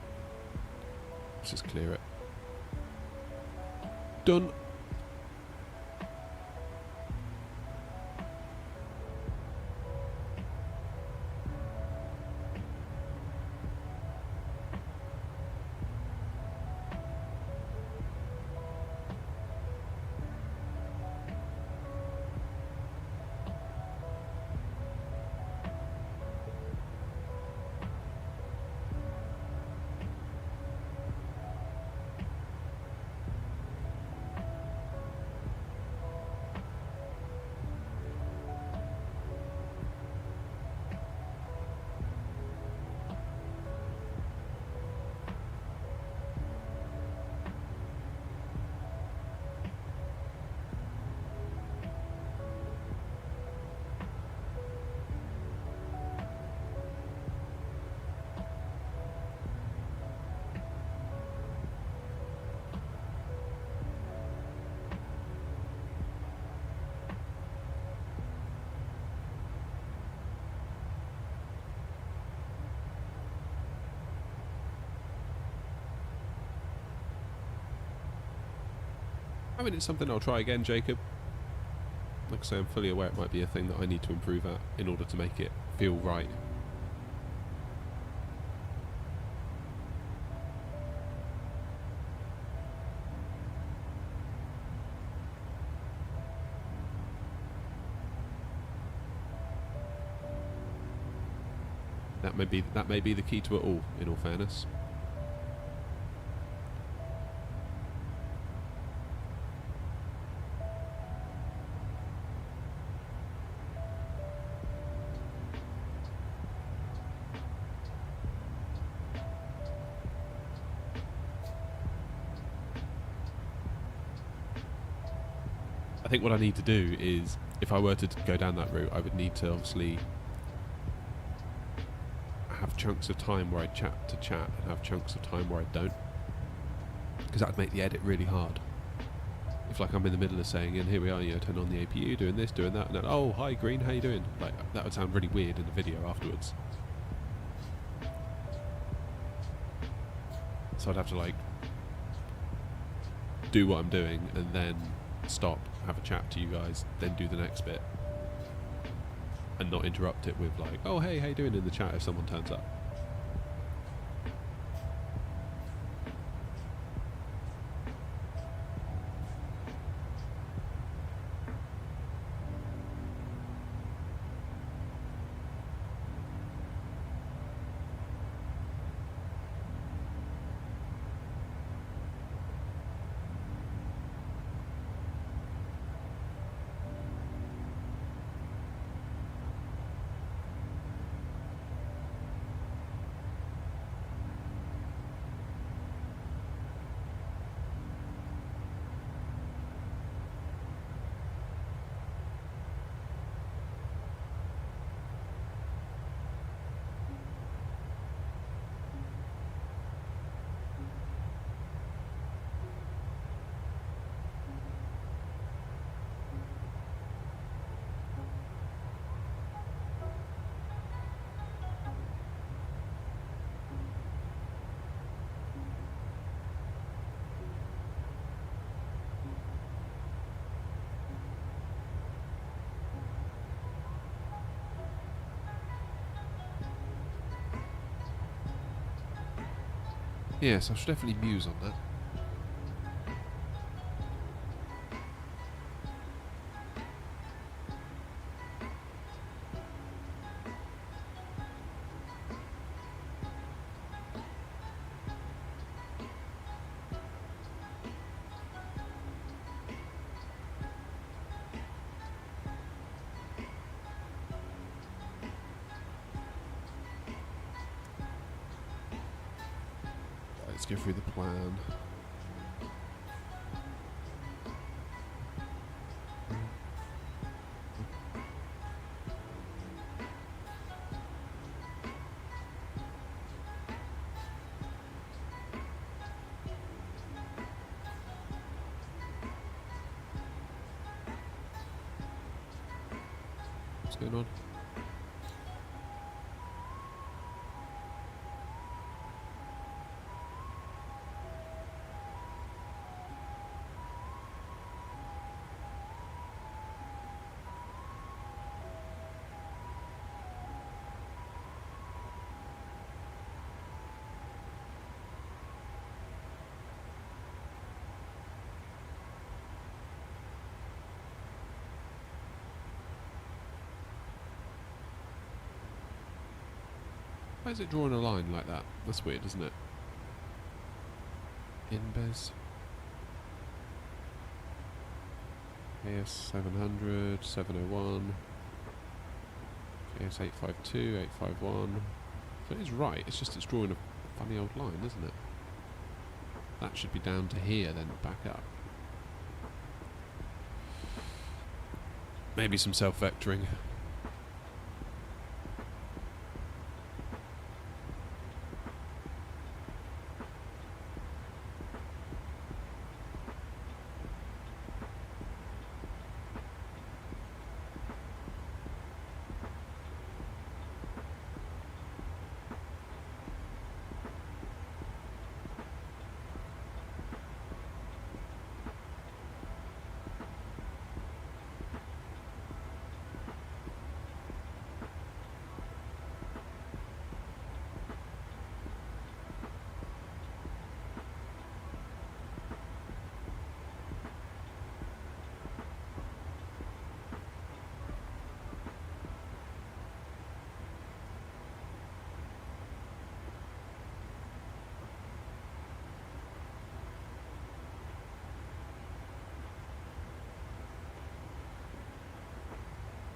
Let's just clear it. Done. I mean, it's something I'll try again, Jacob. Like I say, I'm fully aware it might be a thing that I need to improve at in order to make it feel right. That may be the key to it all, in all fairness. I think what I need to do is, if I were to go down that route, I would need to obviously have chunks of time where I chat and have chunks of time where I don't, because that would make the edit really hard. if like I'm in the middle of saying, and here we are, you know, turn on the APU, doing this, doing that, and then, oh, hi Green, how you doing? Like, that would sound really weird in the video afterwards. So I'd have to like do what I'm doing and then stop, have a chat to you guys, then do the next bit, and not interrupt it with like, oh hey, how you doing in the chat if someone turns up. Yes, I should definitely muse on that. Let's go through the plan. What's going on? Why is it drawing a line like that? That's weird, isn't it? Inbez. AS 700, 701. AS 852, 851. So it is right, it's just it's drawing a funny old line, isn't it? That should be down to here, then back up. Maybe some self-vectoring.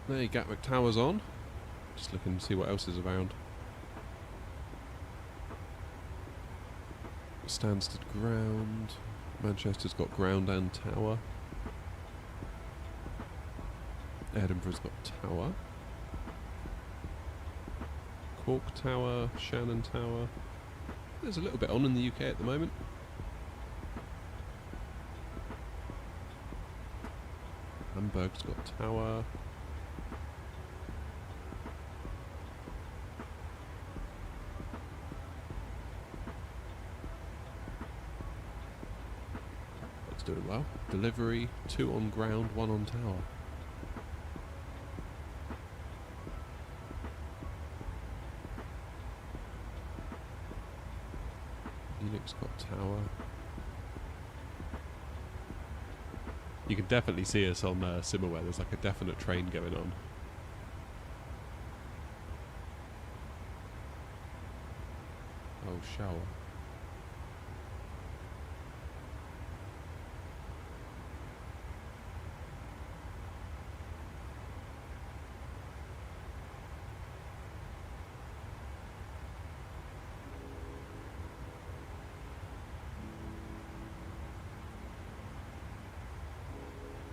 There, Gatwick Tower's on. Just looking to see what else is around. Stansted Ground. Manchester's got ground and tower. Edinburgh's got tower. Cork Tower, Shannon Tower. There's a little bit on in the UK at the moment. Hamburg's got tower. That's doing well. Delivery, 2 on ground, 1 on tower. Unix got tower. You can definitely see us on Simmerware. There's like a definite train going on. Oh, shower.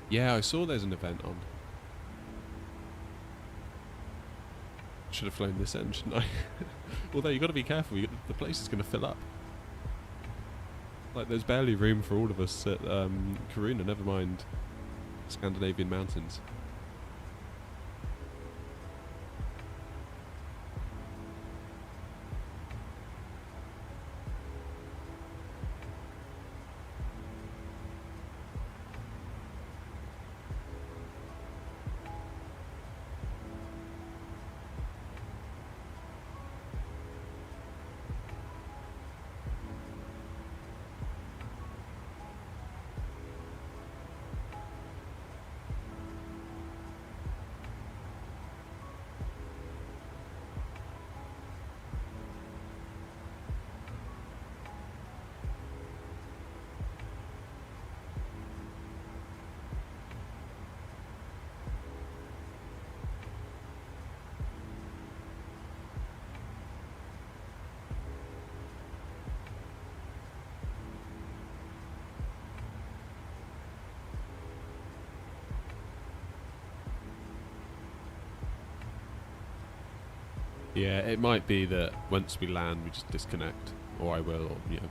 Yeah, I saw there's an event on. Should have flown this end, shouldn't I? Although you've got to be careful, the place is going to fill up. Like, there's barely room for all of us at Kiruna, never mind Scandinavian Mountains. Yeah, it might be that once we land, we just disconnect, or I will, or you know.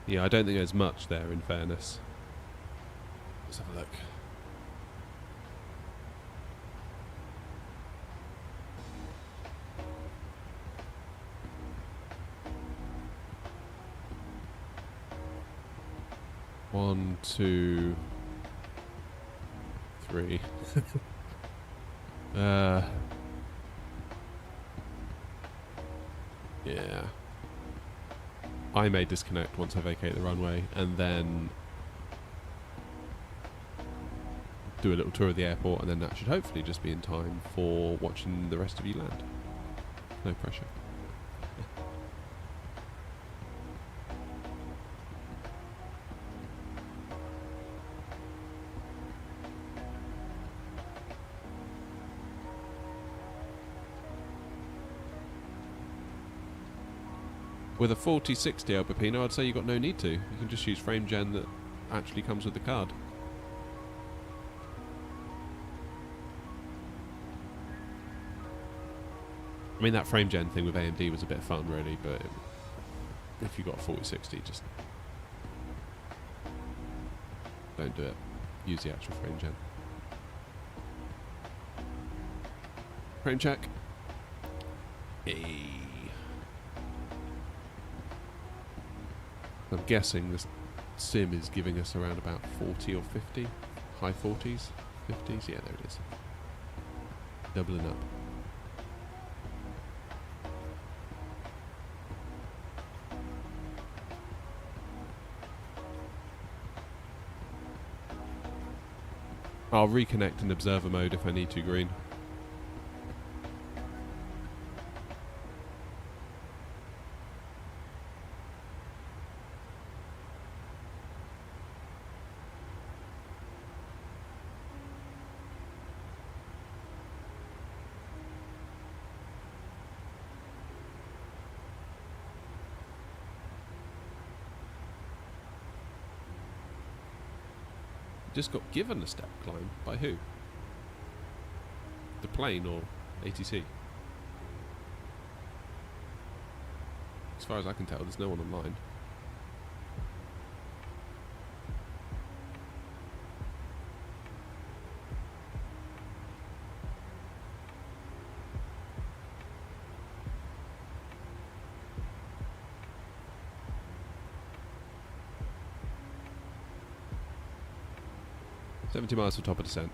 Yeah, I don't think there's much there, in fairness. Let's have a look. One, two, three. Yeah. I may disconnect once I vacate the runway, and then do a little tour of the airport, and then that should hopefully just be in time for watching the rest of you land. No pressure. With a 4060 Alpino, I'd say you've got no need to. You can just use frame gen that actually comes with the card. I mean, that frame gen thing with AMD was a bit fun, really, but if you've got a 4060, just don't do it. Use the actual frame gen. Frame check. Hey. I'm guessing this sim is giving us around about 40 or 50. High 40s? 50s? Yeah, there it is. Doubling up. I'll reconnect in observer mode if I need to, Green. Just got given a step climb. By who? The plane or ATC? As far as I can tell, there's no one online. $70 miles for top of descent.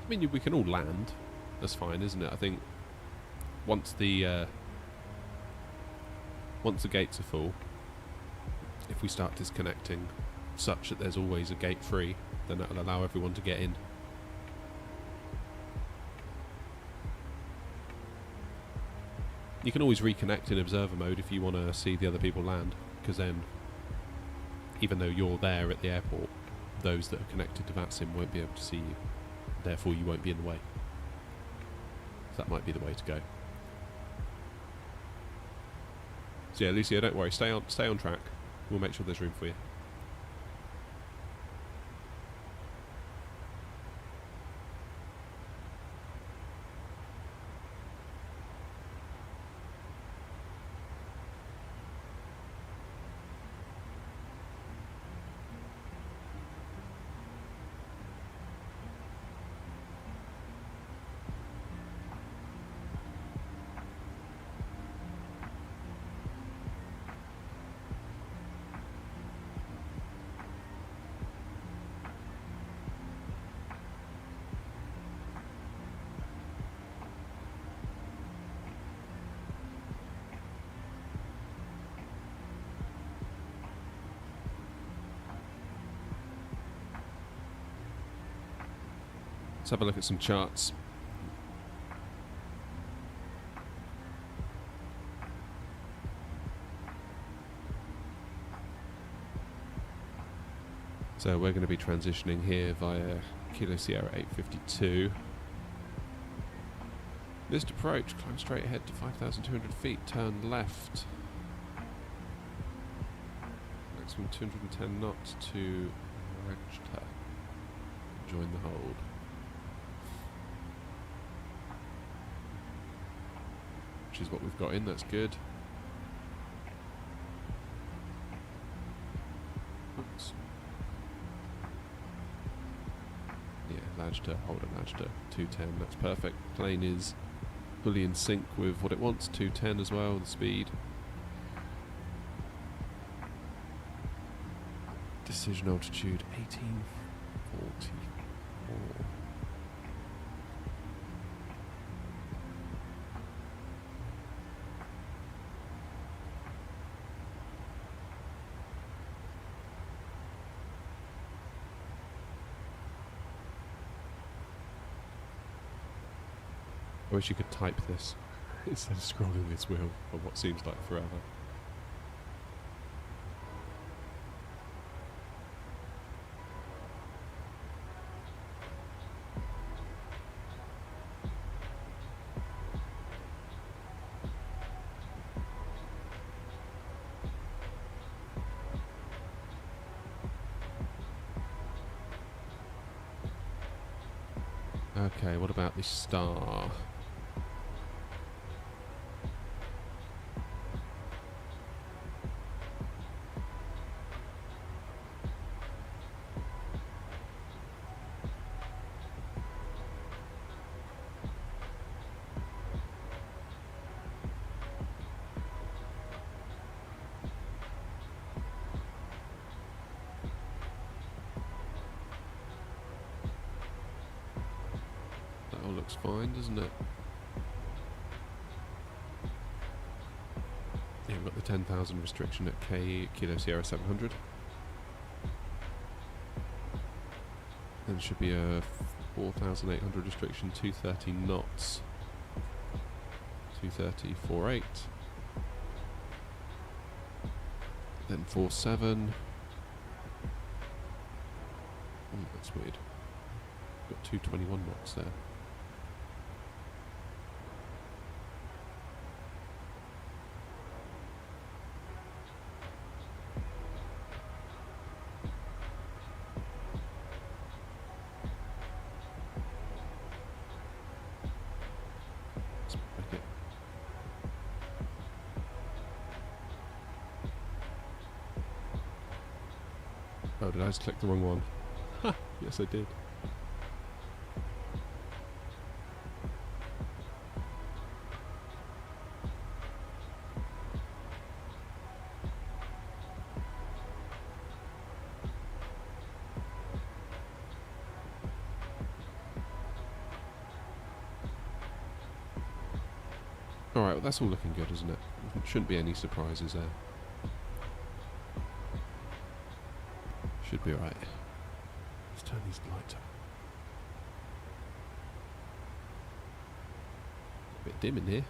I mean, we can all land. That's fine, isn't it? I think once the gates are full, if we start disconnecting such that there's always a gate free, then that'll allow everyone to get in. You can always reconnect in observer mode if you want to see the other people land, because then, even though you're there at the airport, those that are connected to VATSIM won't be able to see you. Therefore, you won't be in the way. So that might be the way to go. So yeah, Lucia, don't worry. Stay on track. We'll make sure there's room for you. Let's have a look at some charts. So we're going to be transitioning here via Kilo Sierra 852. Missed approach, climb straight ahead to 5,200 feet, turn left. Maximum 210 knots to Regta. Join the hold. Which is what we've got in, that's good. Oops. Yeah, latch to, hold it, latch to 210, that's perfect. Plane is fully in sync with what it wants, 210 as well, the speed. Decision altitude 1844. I wish you could type this instead of scrolling this wheel for what seems like forever. Okay, what about the star? looks fine, doesn't it? Yeah, we've got the 10,000 restriction at Kilo Sierra 700. Then should be a 4,800 restriction, 230 knots. 230.48. Then 47. Oh, that's weird. Got 221 knots there. Let's make it. Oh, did I just click the wrong one? Ha! Yes, I did. Alright, well that's all looking good, isn't it? Shouldn't be any surprises there. Should be alright. Let's turn these lights up. A bit dim in here.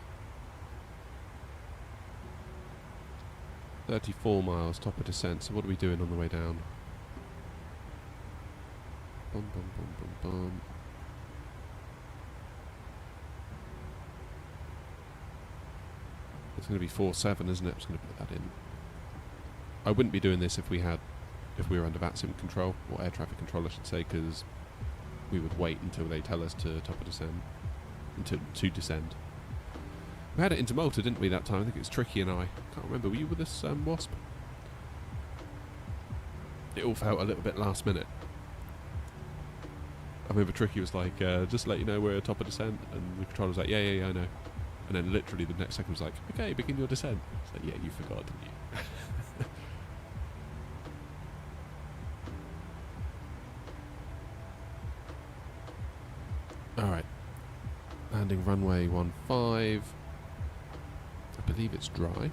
34 miles, top of descent, so what are we doing on the way down? Bum bum bum bum bum. It's going to be 4.7, isn't it? I'm just going to put that in. I wouldn't be doing this if we were under VATSIM control, or air traffic control I should say, because we would wait until they tell us to top of descend, to descend. We had it into Malta, didn't we, that time? I think it was Tricky and I. Can't remember, were you with us, Wasp? It all felt a little bit last minute. I remember Tricky was like, just to let you know we're top of descent, and the controller was like, yeah, I know. And then literally the next second was like, okay, begin your descent. It's like, yeah, you forgot, didn't you? Alright. Landing runway 15. I believe it's dry.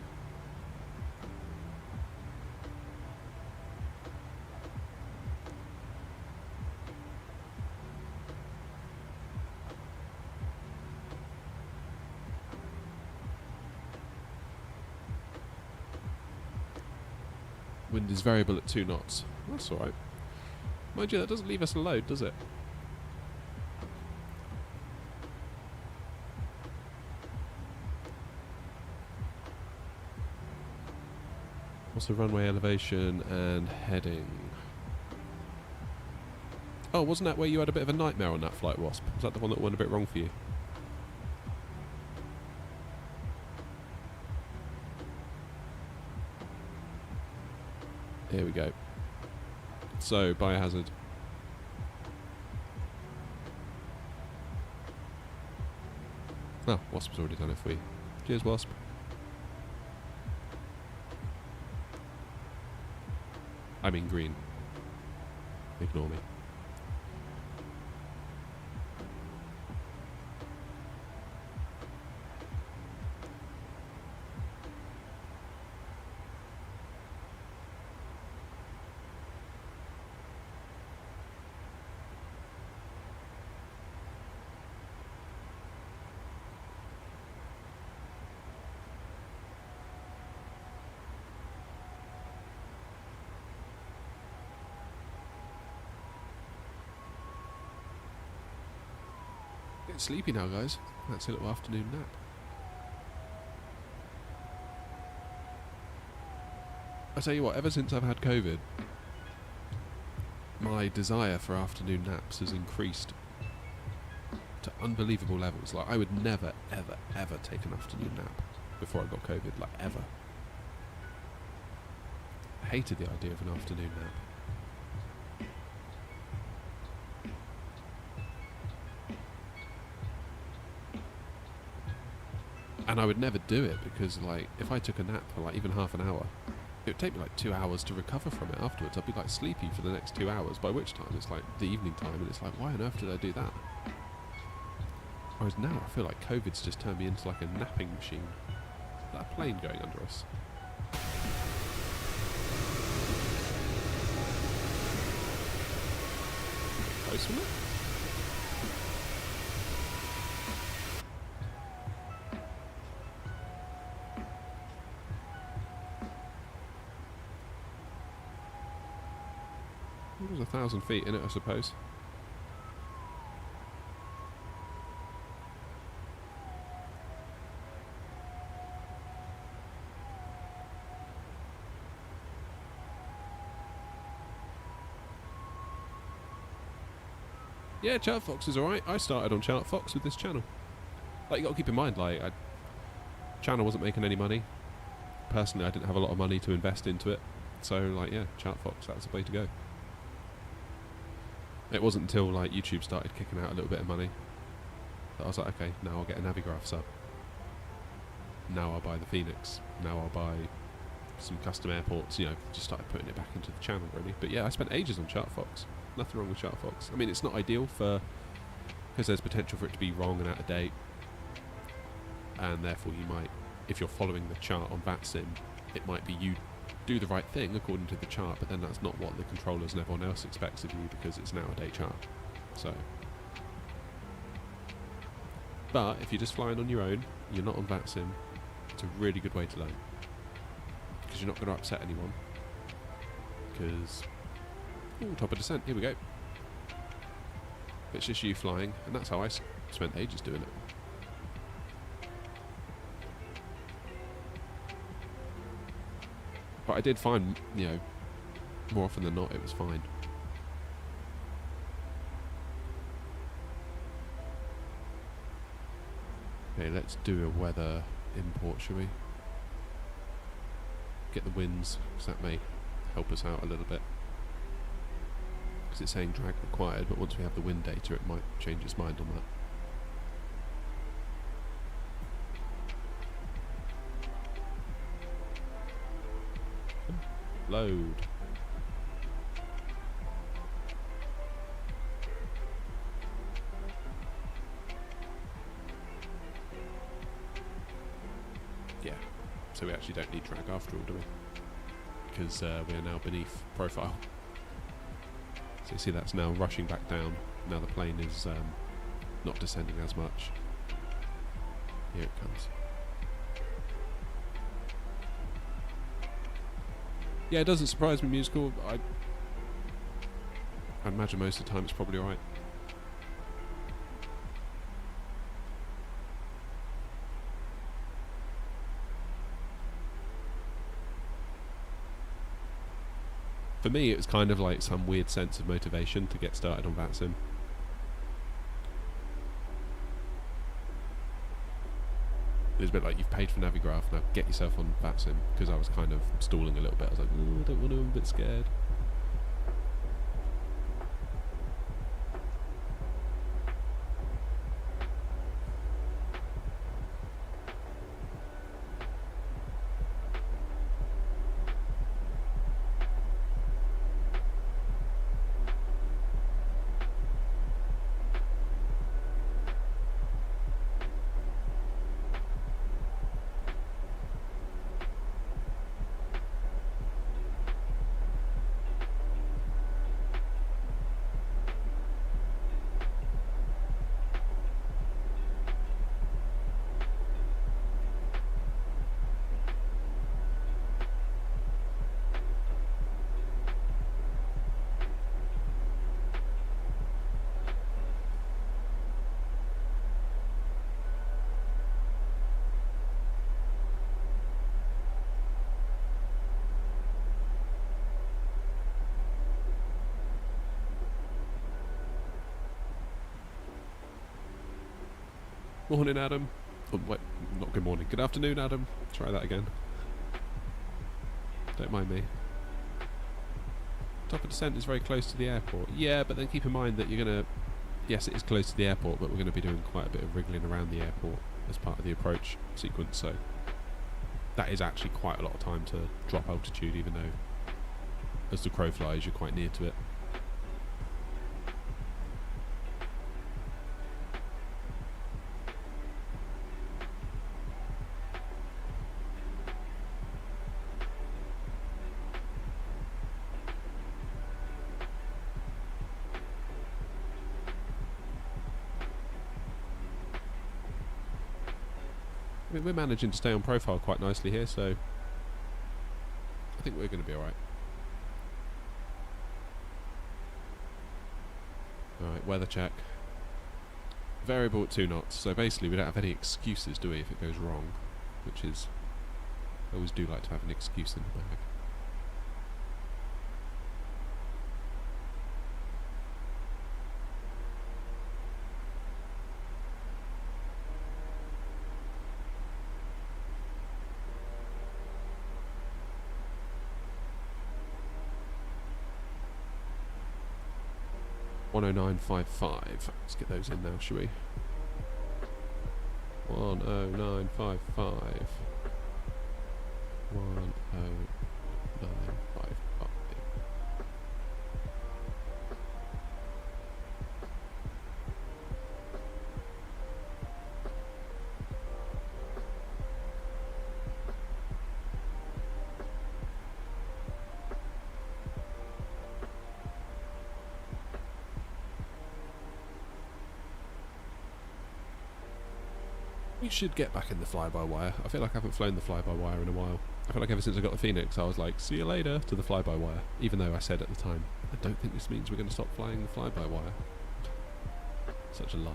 Wind is variable at 2 knots. That's alright. Mind you, that doesn't leave us a load, does it? What's the runway elevation and heading? Oh, wasn't that where you had a bit of a nightmare on that flight, Wasp? Was that the one that went a bit wrong for you? Here we go. So, biohazard. Oh, Wasp's already done it for you. Cheers, Wasp. I mean green. Ignore me. Getting sleepy now, guys. That's a little afternoon nap. I tell you what, ever since I've had COVID, my desire for afternoon naps has increased to unbelievable levels. Like, I would never, ever, ever take an afternoon nap before I got COVID, like, ever. I hated the idea of an afternoon nap. And I would never do it because, like, if I took a nap for, like, even half an hour, it would take me, like, 2 hours to recover from it afterwards. I'd be, like, sleepy for the next 2 hours, by which time it's, like, the evening time, and it's like, why on earth did I do that? Whereas now I feel like COVID's just turned me into like a napping machine. Is that a plane going under us? Close, wasn't it? It was 1,000 feet in it, I suppose. Yeah, ChartFox is alright. I started on ChartFox with this channel. Like, you got to keep in mind, like, channel wasn't making any money. Personally, I didn't have a lot of money to invest into it. So, like, yeah, ChartFox, that was the way to go. It wasn't until, like, YouTube started kicking out a little bit of money that I was like, okay, now I'll get a Navigraph sub. Now I'll buy the Phoenix. Now I'll buy some custom airports. You know, just started putting it back into the channel, really. But yeah, I spent ages on ChartFox. Nothing wrong with ChartFox. I mean, it's not ideal because there's potential for it to be wrong and out of date, and therefore you might, if you're following the chart on VATSIM, it might be you do the right thing according to the chart, but then that's not what the controllers and everyone else expects of you because it's an out-of-date chart. So, but if you're just flying on your own, you're not on VATSIM, it's a really good way to learn because you're not going to upset anyone. Because top of descent, here we go. It's just you flying, and that's how I spent ages doing it. But I did find, you know, more often than not, it was fine. Okay, let's do a weather import, shall we? Get the winds, because that may help us out a little bit. Because it's saying drag required, but once we have the wind data, it might change its mind on that. Load. Yeah, so we actually don't need drag after all, do we? Because we are now beneath profile. So you see that's now rushing back down. Now the plane is not descending as much. Here it comes. Yeah, it doesn't surprise me, musical. I imagine most of the time it's probably alright. For me, it was kind of like some weird sense of motivation to get started on VATSIM. It was a bit like, you've paid for Navigraph, now get yourself on VATSIM, because I was kind of stalling a little bit. I was like, ooh, I don't want to, I'm a bit scared. Morning, Adam. Oh, wait, not good morning. Good afternoon, Adam. Try that again. Don't mind me. Top of descent is very close to the airport. Yeah, but then keep in mind that you're going to... Yes, it is close to the airport, but we're going to be doing quite a bit of wriggling around the airport as part of the approach sequence, so... That is actually quite a lot of time to drop altitude, even though as the crow flies, you're quite near to it. mean, we're managing to stay on profile quite nicely here, so I think we're going to be alright. Alright, weather check. Variable at 2 knots, so basically we don't have any excuses, do we, if it goes wrong? Which is... I always do like to have an excuse in the bag. .10955. Let's get those in now, shall we? 10955. 10955. We should get back in the fly-by-wire. I feel like I haven't flown the fly-by-wire in a while. I feel like ever since I got the Phoenix I was like, see you later to the fly-by-wire. Even though I said at the time, I don't think this means we're going to stop flying the fly-by-wire. Such a liar.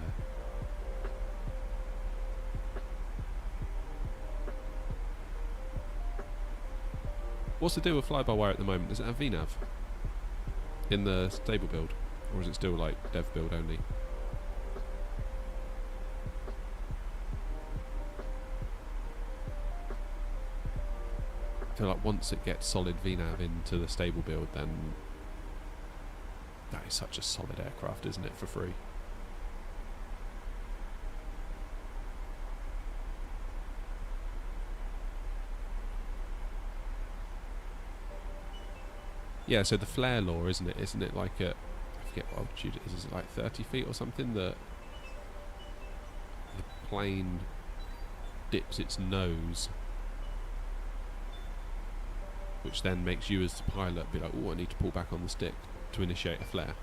What's the deal with fly-by-wire at the moment? Does it have VNAV in the stable build? Or is it still like dev build only? I feel like once it gets solid VNAV into the stable build, then that is such a solid aircraft, isn't it, for free? Yeah, so the flare law, isn't it? Isn't it like at, I forget what altitude it is it like 30 feet or something, that the plane dips its nose, which then makes you as the pilot be like, oh, I need to pull back on the stick to initiate a flare.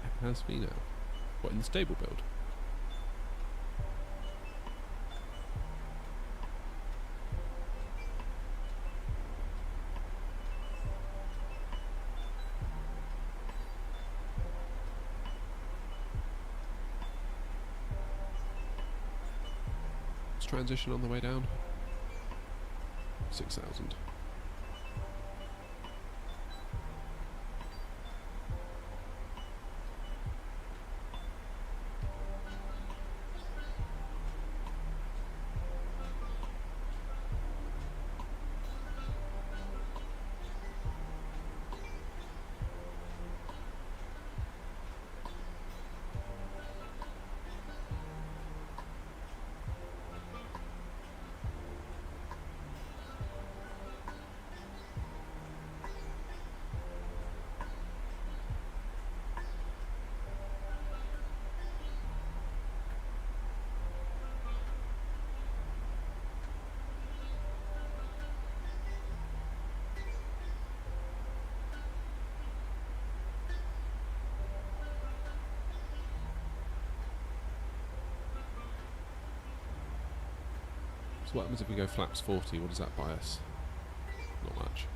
It has VNAV. What, in the stable build? Transition on the way down. 6,000. So what happens if we go flaps 40? What does that buy us? Not much.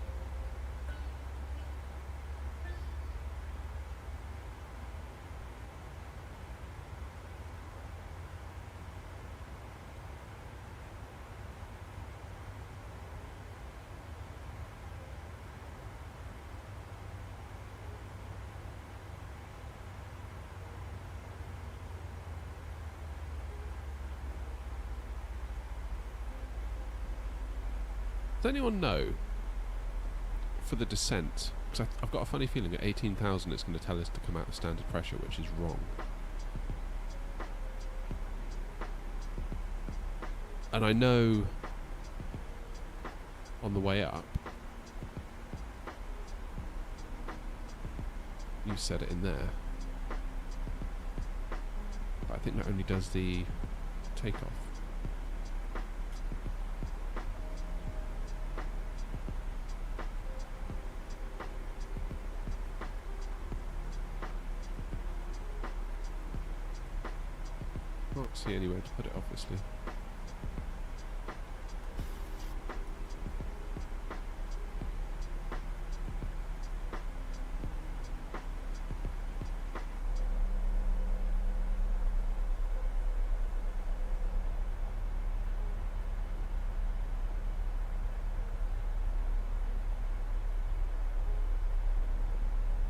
Does anyone know, for the descent, because I've got a funny feeling at 18,000 it's going to tell us to come out of standard pressure, which is wrong. And I know on the way up, you said it in there, but I think that only does the takeoff. Can't see anywhere to put it, obviously.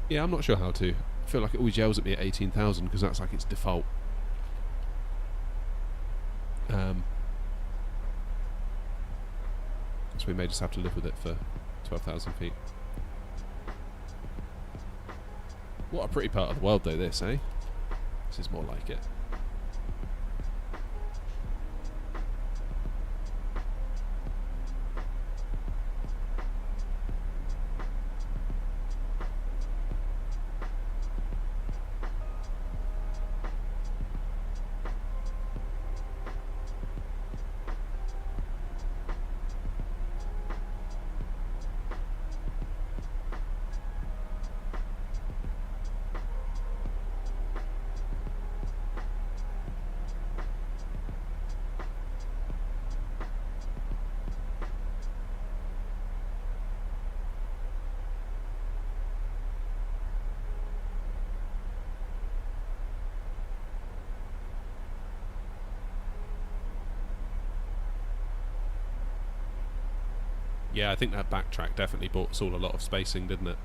Yeah, I'm not sure how to. I feel like it always yells at me at 18,000 because that's like its default. So we may just have to live with it for 12,000 feet. What a pretty part of the world though, this, eh? This is more like it. Yeah, I think that backtrack definitely bought us all a lot of spacing, didn't it?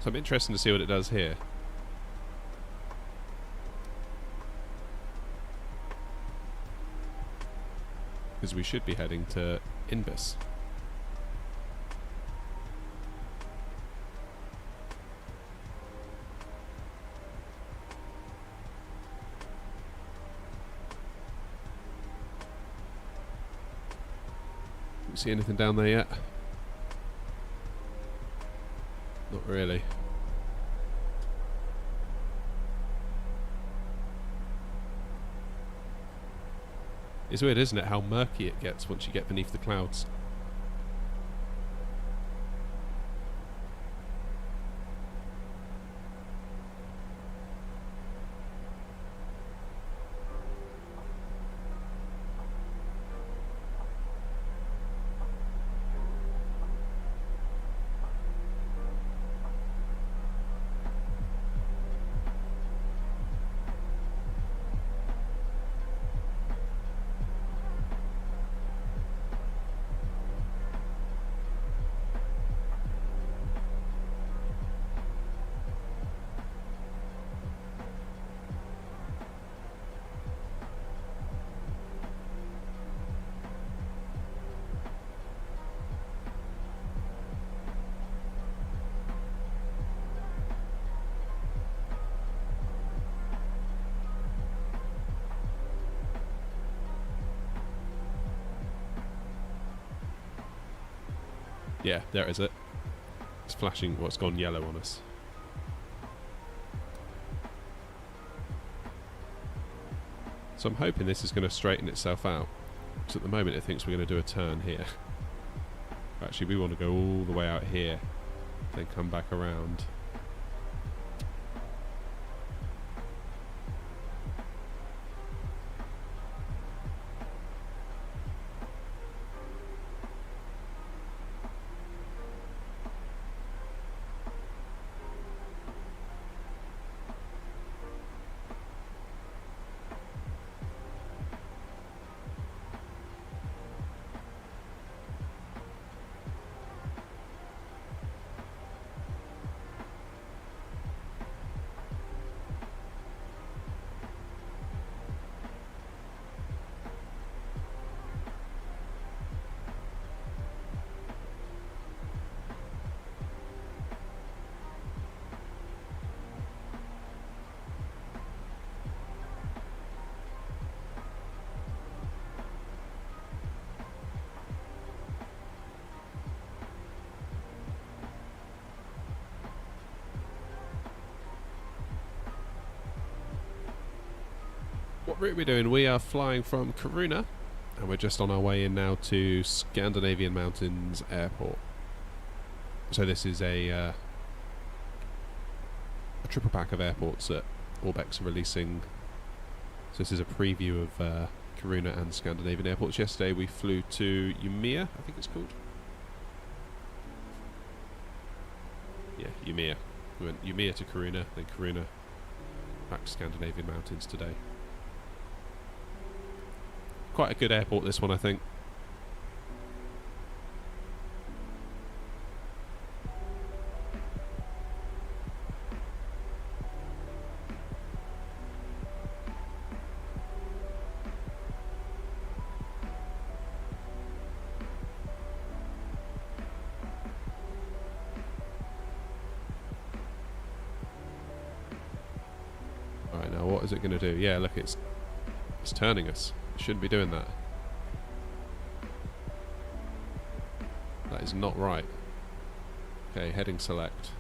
So I'm interested to see what it does here. Because we should be heading to Airbus. Can you see anything down there yet? Not really. It's weird, isn't it, how murky it gets once you get beneath the clouds. Yeah, there is it. It's flashing what's gone yellow on us. So I'm hoping this is going to straighten itself out. So at the moment it thinks we're going to do a turn here. Actually, we want to go all the way out here, then come back around. What route are we doing? We are flying from Kiruna, and we're just on our way in now to Scandinavian Mountains Airport. So this is a triple pack of airports that Orbx are releasing. So this is a preview of Kiruna and Scandinavian airports. Yesterday we flew to Umeå, I think it's called. Yeah, Umeå. We went Umeå to Kiruna, then Kiruna back to Scandinavian Mountains today. Quite a good airport, this one, I think. Alright, now what is it going to do? Yeah, look, it's turning us. Shouldn't be doing that. That is not right. Okay, heading select.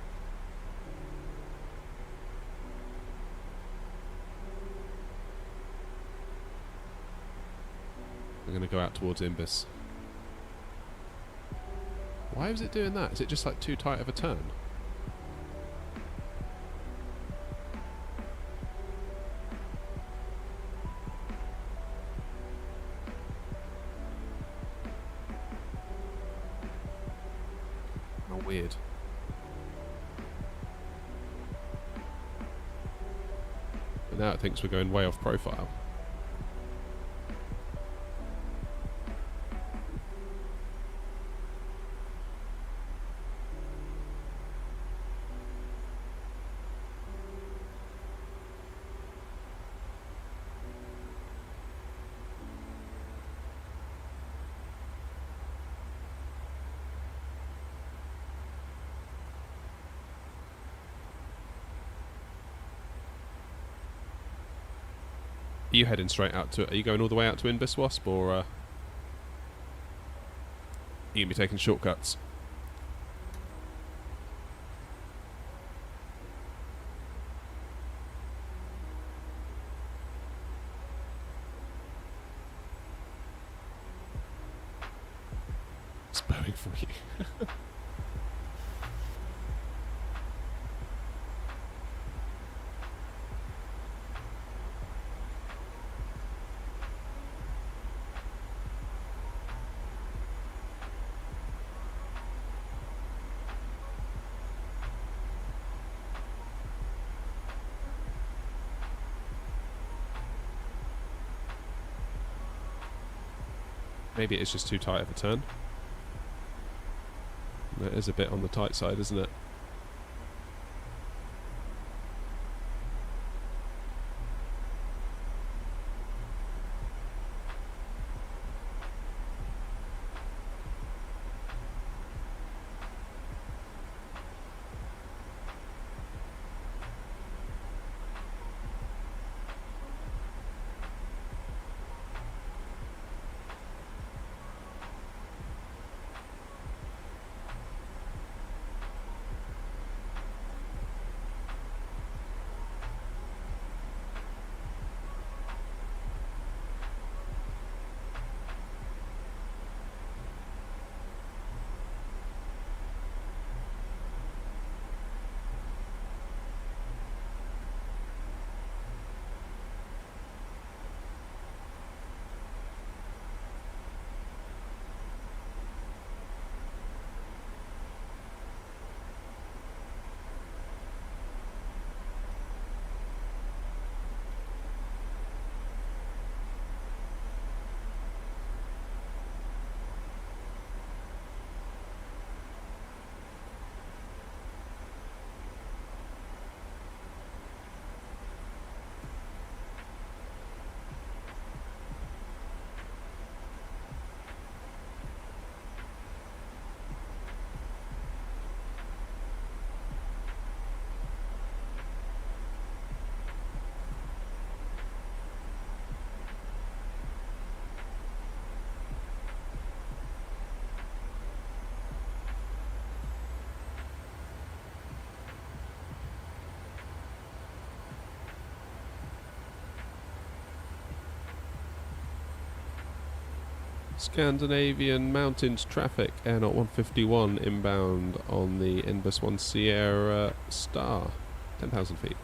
We're going to go out towards Airbus. Why is it doing that? Is it just like too tight of a turn? Weird. But now it thinks we're going way off profile. Are you heading straight out to... Are you going all the way out to Airbus Wasp, or... are you going to be taking shortcuts? It's bowing for you. Maybe it is just too tight of a turn. That is a bit on the tight side, isn't it? Scandinavian Mountains traffic, Air 151 inbound on the Airbus 1 Sierra Star, 10,000 feet.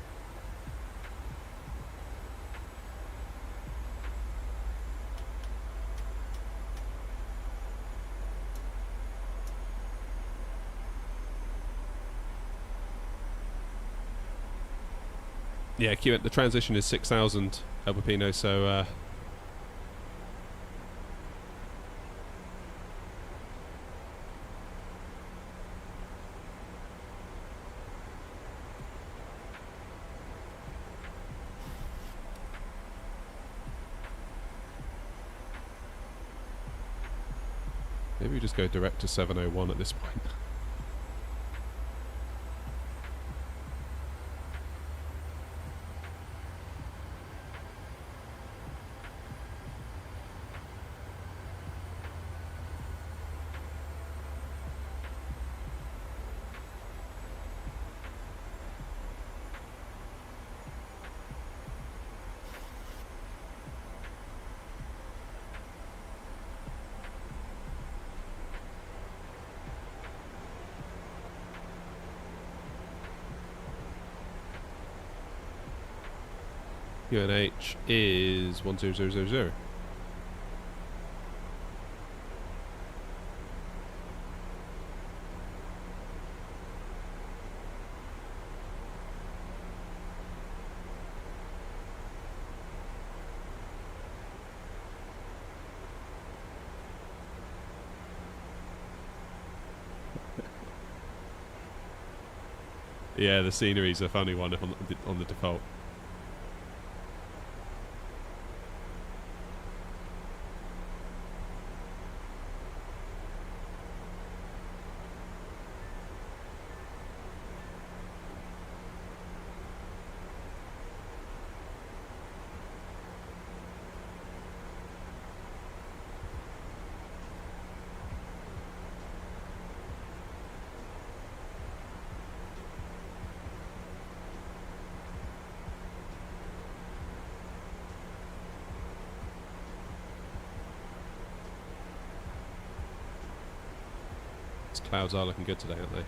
Yeah, the transition is 6,000 El Pepino, so maybe we just go direct to 701 at this point. UNH is 10000. Yeah, the scenery's a funny one on the default. Clouds are looking good today, aren't they?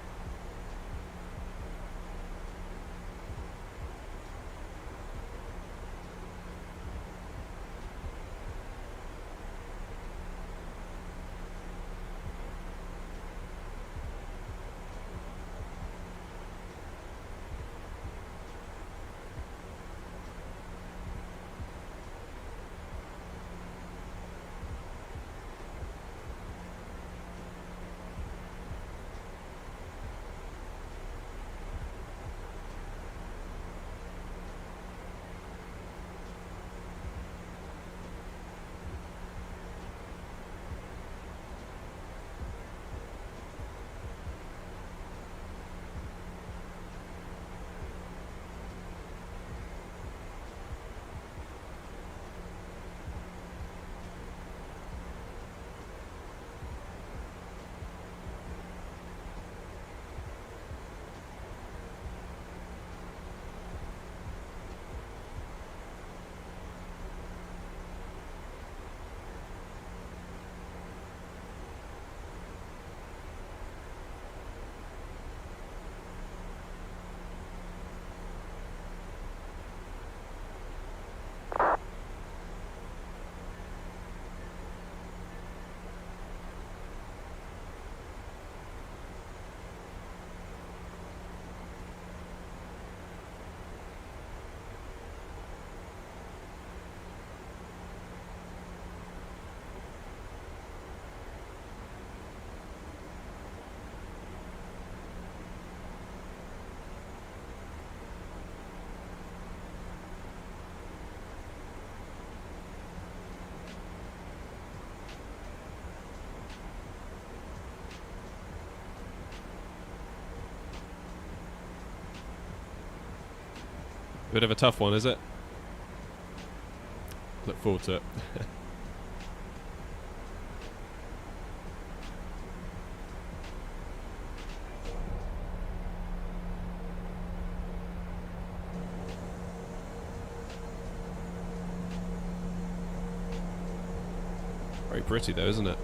Bit of a tough one, is it? Look forward to it. Very pretty though, isn't it?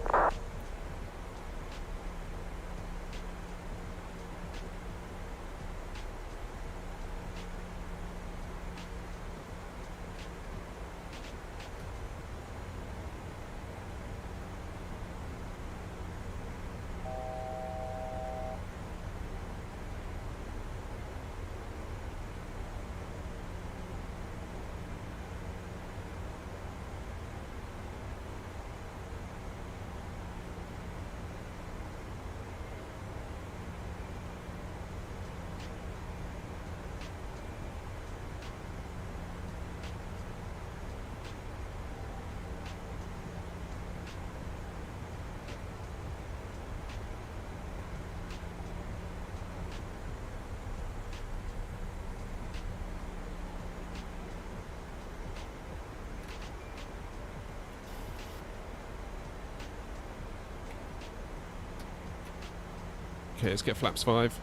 Okay, let's get flaps 5.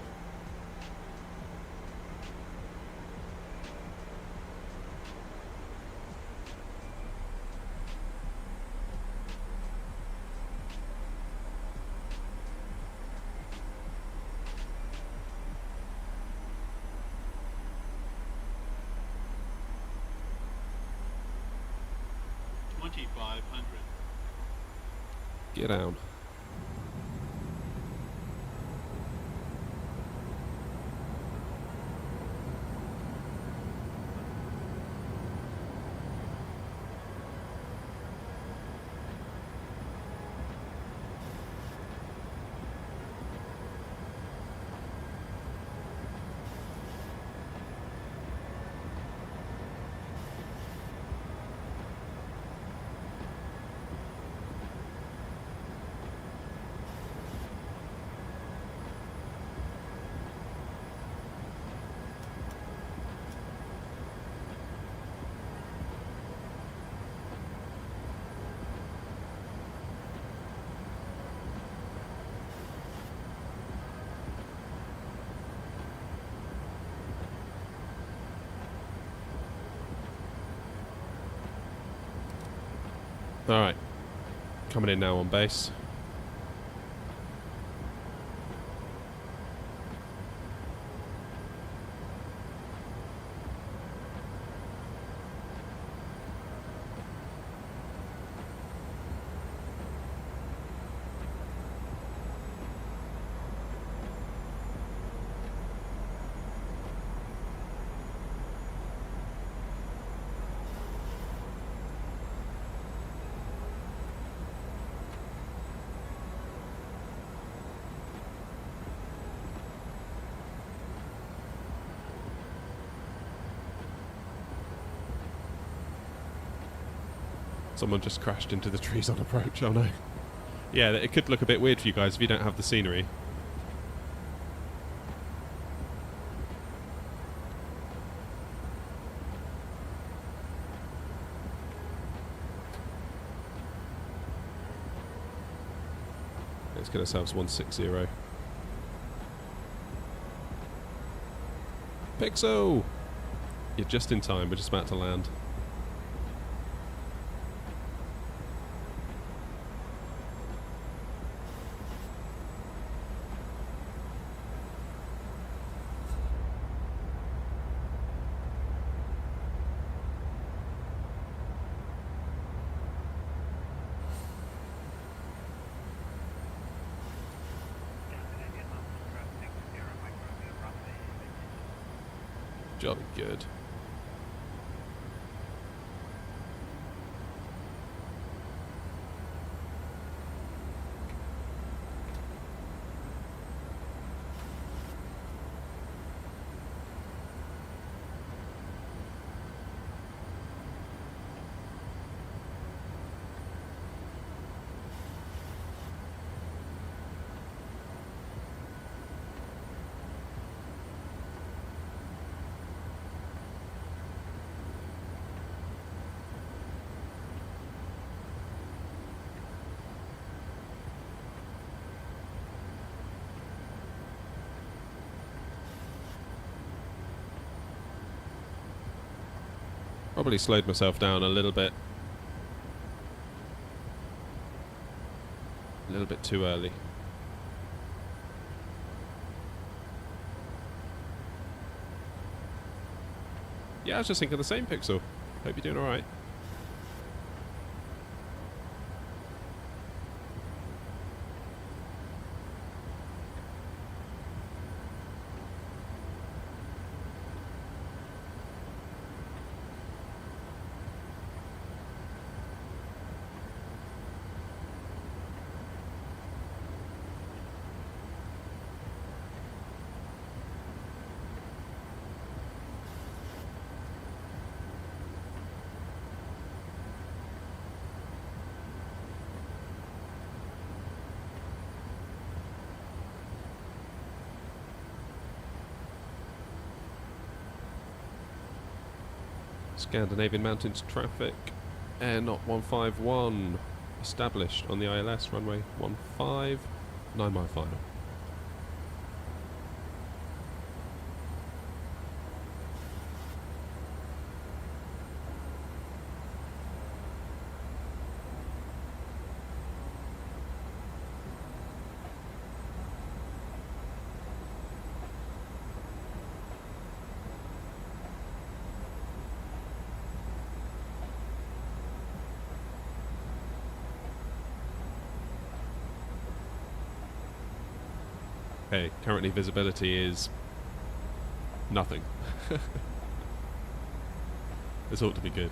Get down. Alright. Coming in now on base. Someone just crashed into the trees on approach, oh no. Yeah, it could look a bit weird for you guys if you don't have the scenery. Let's get ourselves 160. Pixel! You're just in time, we're just about to land. Jolly good. Probably slowed myself down a little bit. A little bit too early. Yeah, I was just thinking the same, Pixel. Hope you're doing alright. Scandinavian Mountains traffic, Air Knot 151, established on the ILS, runway 15, 9 mile final. Okay, currently visibility is nothing. This ought to be good.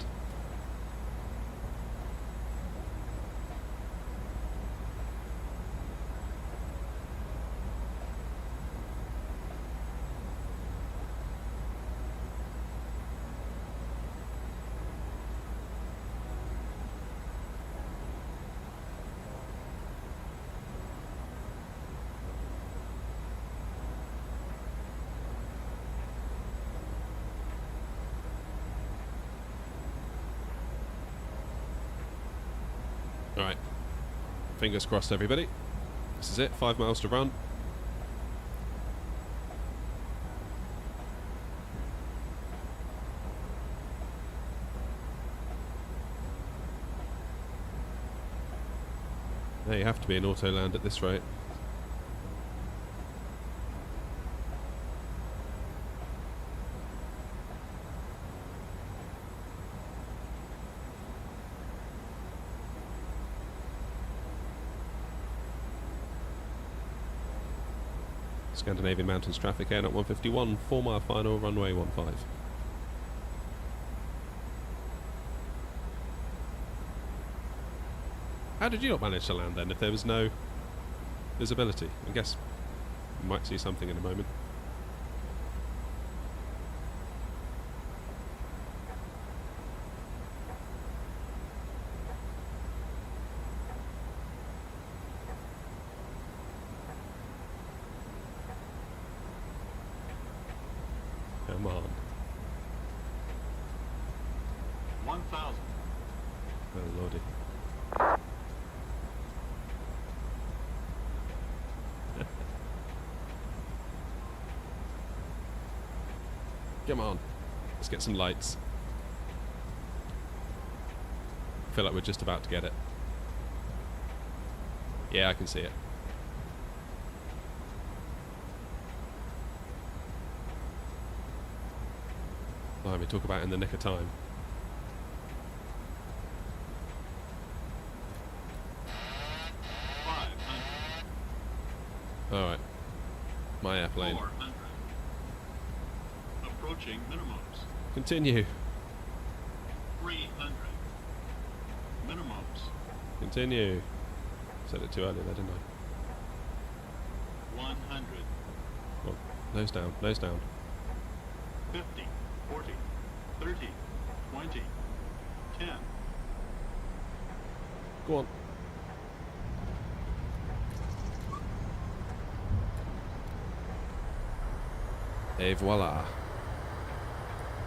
Alright, fingers crossed everybody. This is it, 5 miles to run. There you have to be an auto land at this rate. Scandinavian Mountains traffic, Air Knot 151, 4 mile final, runway 15. How did you not manage to land then if there was no visibility? I guess we might see something in a moment. Come on. 1,000. Oh lordy. Come on. Let's get some lights. I feel like we're just about to get it. Yeah, I can see it. We talk about it in the nick of time. Alright. My airplane. 400. Approaching minimums. Continue. 300. Minimums. Continue. Said it too early there, didn't I? 100. Well, nose down, nose down. 50. 40. 30. 20. 10. Go on. Et voila.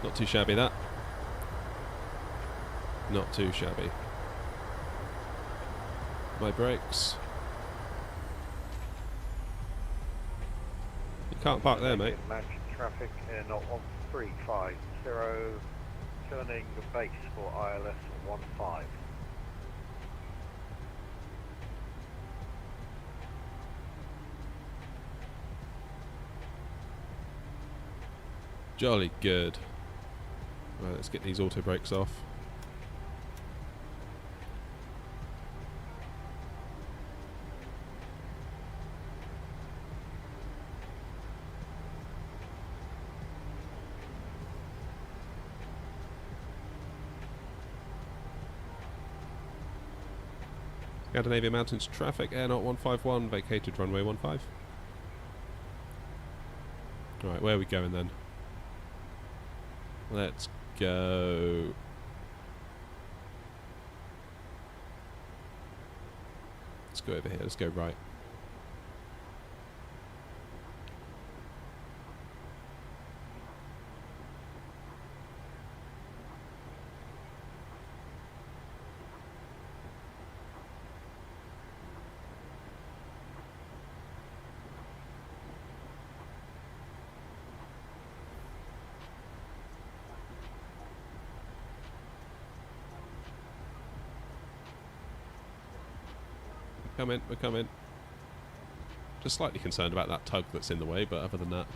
Not too shabby that. Not too shabby. My brakes. You can't park there, mate. Mountain traffic, Air Knot 1350, turning the base for ILS 15. Jolly good. Right, let's get these auto brakes off. Scandinavian Mountains traffic, Air 151, vacated runway 15. Right, where are we going then? Let's go. Let's go over here, let's go right. We're coming. Just slightly concerned about that tug that's in the way, but other than that.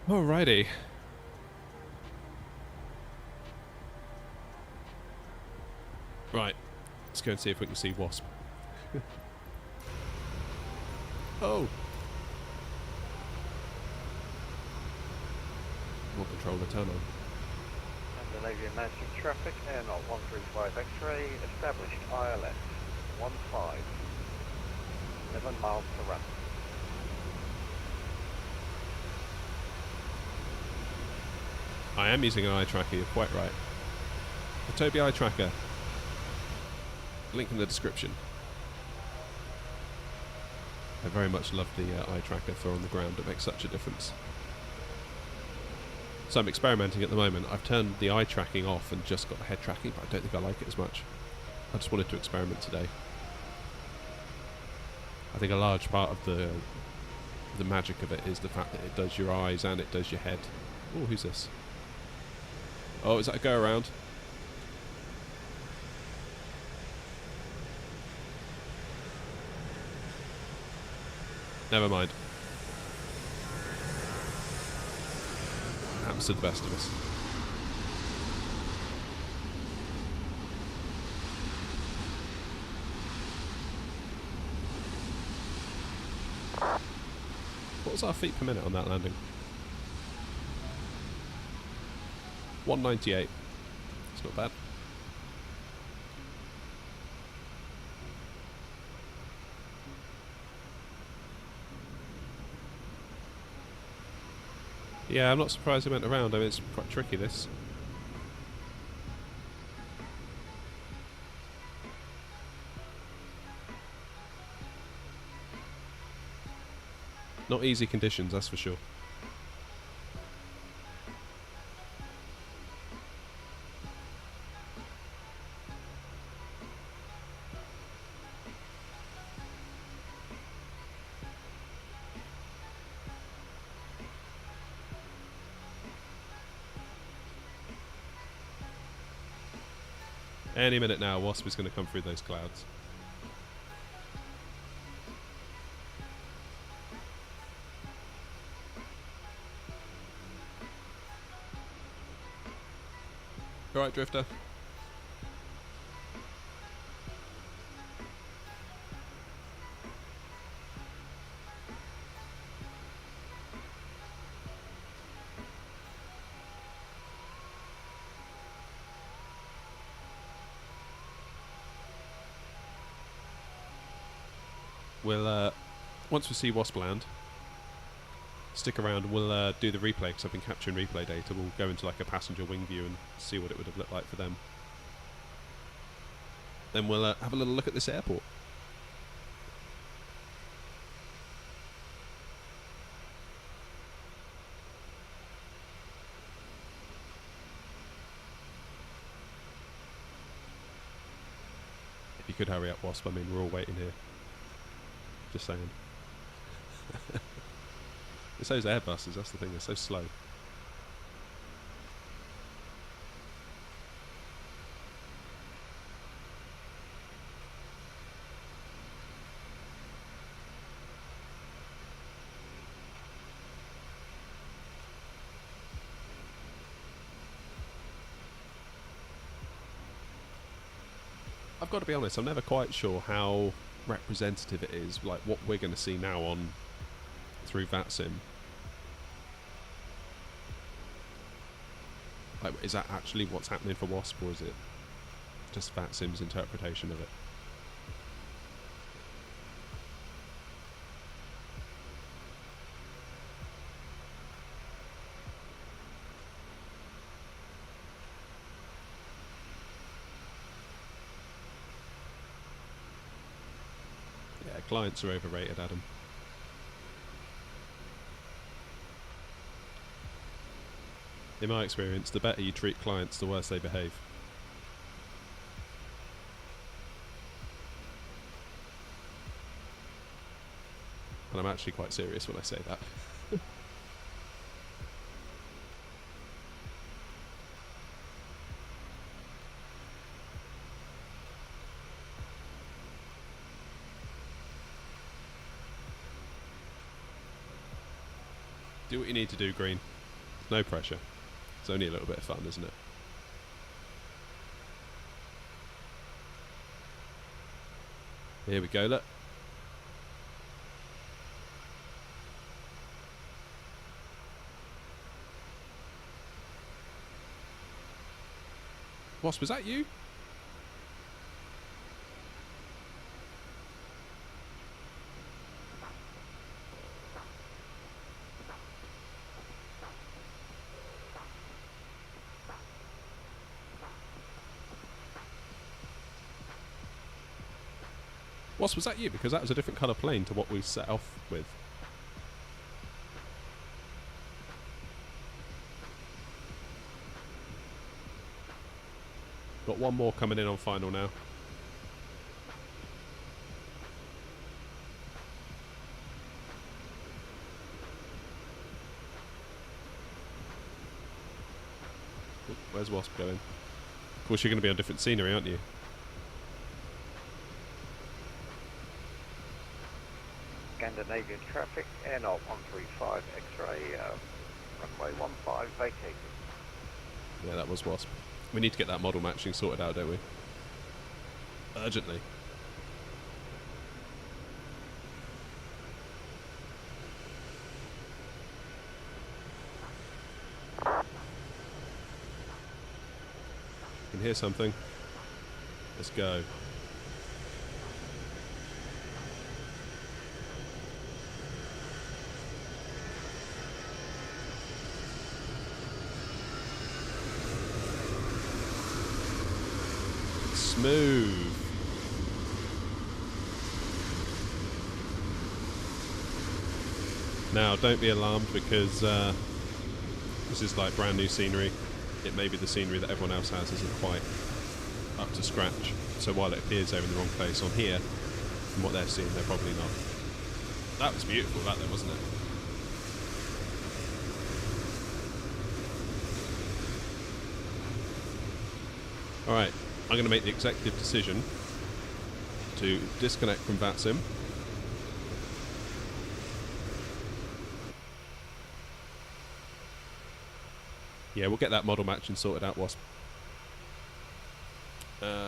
Alrighty. Right. Let's go and see if we can see Wasp. Oh! More controller turn on. Scandinavian Mountains traffic, Air 135 X-ray, established ILS 15. 11 miles to run. I am using an eye tracker, you're quite right. The Toby eye tracker. Link in the description. I very much love the eye tracker for on the ground. It makes such a difference. So I'm experimenting at the moment. I've turned the eye tracking off and just got the head tracking, but I don't think I like it as much. I just wanted to experiment today. I think a large part of the magic of it is the fact that it does your eyes and it does your head. Oh, who's this? Oh, is that a go around? Never mind. Happens to the best of us. What was our feet per minute on that landing? 198. It's not bad. Yeah, I'm not surprised it went around. I mean, it's quite tricky, this. Not easy conditions, that's for sure. Any minute now, Wasp is going to come through those clouds. Alright, Drifter. We'll, once we see Wasp land, stick around and we'll do the replay, because I've been capturing replay data. We'll go into like a passenger wing view and see what it would have looked like for them. Then we'll have a little look at this airport. If you could hurry up, Wasp, I mean, we're all waiting here. Just saying. It's those Airbuses, that's the thing, they're so slow. I've got to be honest, I'm never quite sure how representative it is, like what we're going to see now on through VATSIM. Like, is that actually what's happening for WASP, or is it just VATSIM's interpretation of it? Yeah, clients are overrated, Adam. In my experience, the better you treat clients, the worse they behave. And I'm actually quite serious when I say that. Do what you need to do, Green. No pressure. It's only a little bit of fun, isn't it? Here we go, look. Wasp, was that you? Wasp, was that you? Because that was a different colour plane to what we set off with. Got one more coming in on final now. Oop, where's Wasp going? Of course you're going to be on different scenery, aren't you? Scandinavian traffic, Air 135 X-ray, runway 15 vacated. Yeah, that was Wasp. We need to get that model matching sorted out, don't we? Urgently. Can hear something. Let's go. Smooth. Now, don't be alarmed because this is like brand new scenery. It may be the scenery that everyone else has isn't quite up to scratch. So while it appears they're in the wrong place on here, from what they're seeing, they're probably not. That was beautiful, that though, wasn't it? Alright. I'm going to make the executive decision to disconnect from VATSIM. Yeah, we'll get that model matching sorted out, Wasp.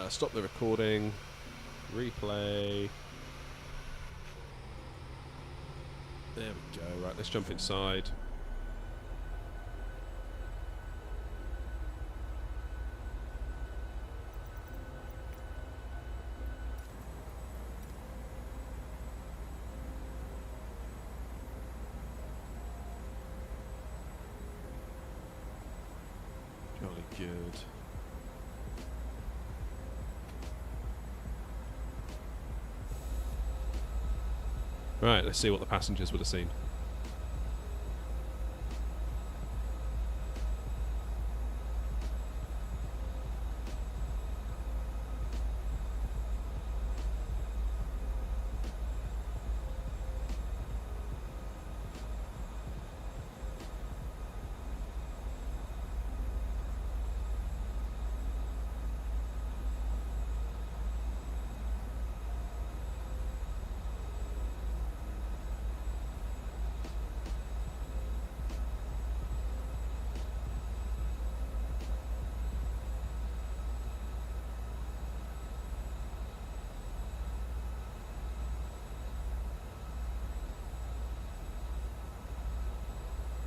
Stop the recording. Replay. There we go. Right, let's jump inside. Jolly good. Right, let's see what the passengers would have seen.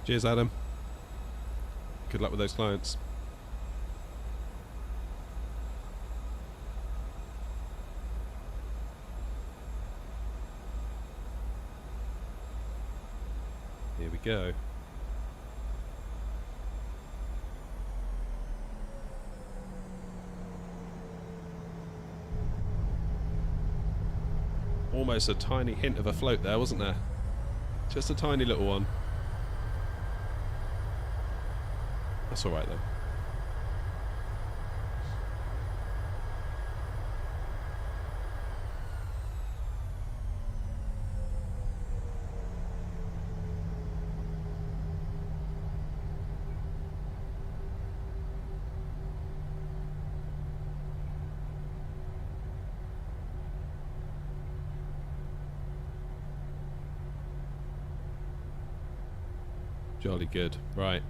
Cheers, Adam. Good luck with those clients. Here we go. Almost a tiny hint of a float there, wasn't there? Just a tiny little one. That's alright though. Jolly good. Right.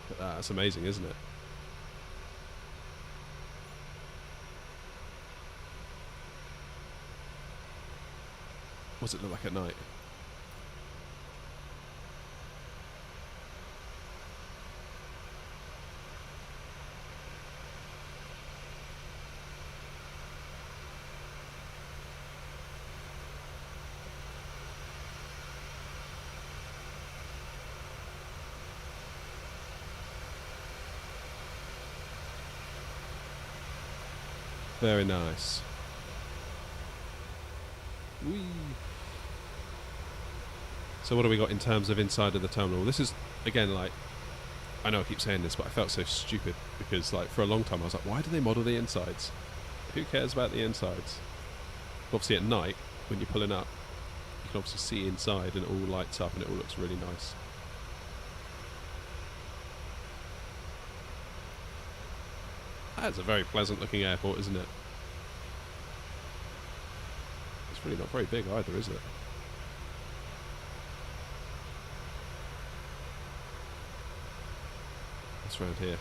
But that's amazing, isn't it? What does it look like at night? Very nice. Whee! So what do we got in terms of inside of the terminal? This is, again, like, I know I keep saying this, but I felt so stupid because, like, for a long time I was like, why do they model the insides? Who cares about the insides? Obviously at night, when you're pulling up, you can obviously see inside and it all lights up and it all looks really nice. That's a very pleasant looking airport, isn't it? It's really not very big either, is it? What's around here?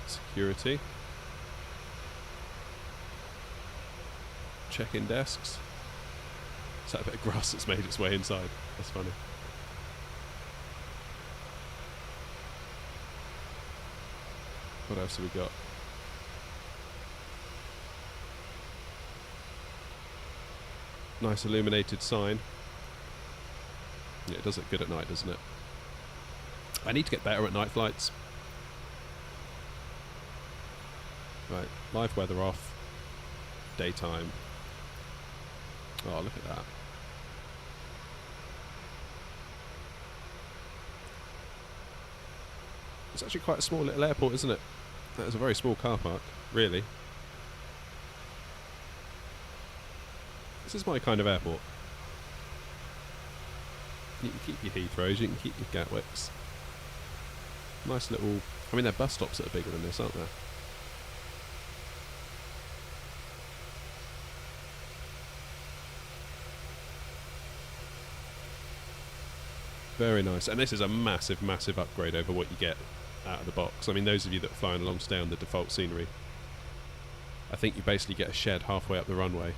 Security. Check-in desks. Is that a bit of grass that's made its way inside? That's funny. What else have we got? Nice illuminated sign. Yeah, it does look good at night, doesn't it? I need to get better at night flights. Right, live weather off. Daytime. Oh, look at that. It's actually quite a small little airport, isn't it? That is a very small car park, really. This is my kind of airport. You can keep your Heathrows, you can keep your Gatwicks. Nice little... I mean, there are bus stops that are bigger than this, aren't there? Very nice. And this is a massive, massive upgrade over what you get out of the box. I mean, those of you that are flying along stay on the default scenery. I think you basically get a shed halfway up the runway.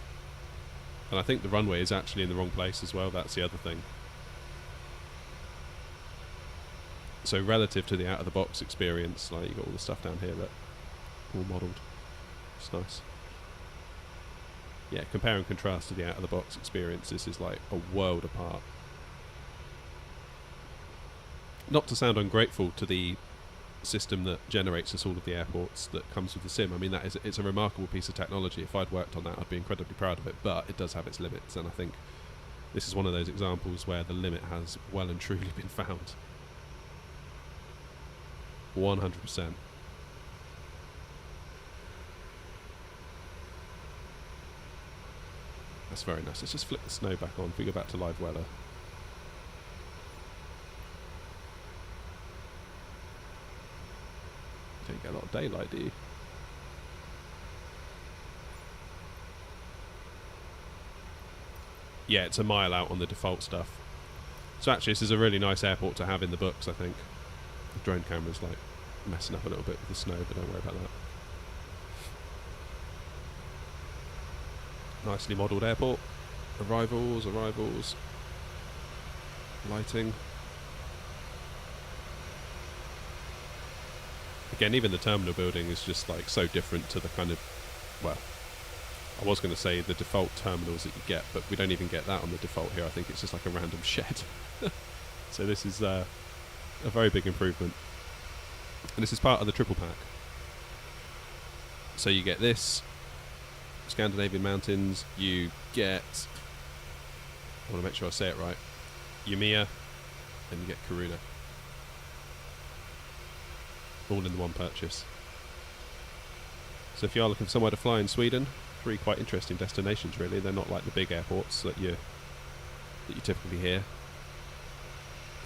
And I think the runway is actually in the wrong place as well. That's the other thing. So relative to the out-of-the-box experience, like, you got all the stuff down here that all modelled. It's nice. Yeah, compare and contrast to the out-of-the-box experience. This is like a world apart. Not to sound ungrateful to the system that generates us all of the airports that comes with the sim. I mean, it's a remarkable piece of technology. If I'd worked on that, I'd be incredibly proud of it. But it does have its limits, and I think this is one of those examples where the limit has well and truly been found. 100%. That's very nice. Let's just flip the snow back on if we go back to live weather. You don't get a lot of daylight, do you? yeah, it's a mile out on the default stuff. So actually, this is a really nice airport to have in the books, I think. The drone camera's like messing up a little bit with the snow, but don't worry about that. Nicely modelled airport. Arrivals, arrivals. Lighting. Again, even the terminal building is just like so different to the kind of, well, I was going to say the default terminals that you get, but we don't even get that on the default here. I think it's just like a random shed. So this is a very big improvement. And this is part of the Triple Pack. So you get this, Scandinavian Mountains, you get, I want to make sure I say it right, Yamiya, and you get Kiruna. All in the one purchase. So if you are looking for somewhere to fly in Sweden, 3 quite interesting destinations really. They're not like the big airports that you typically hear.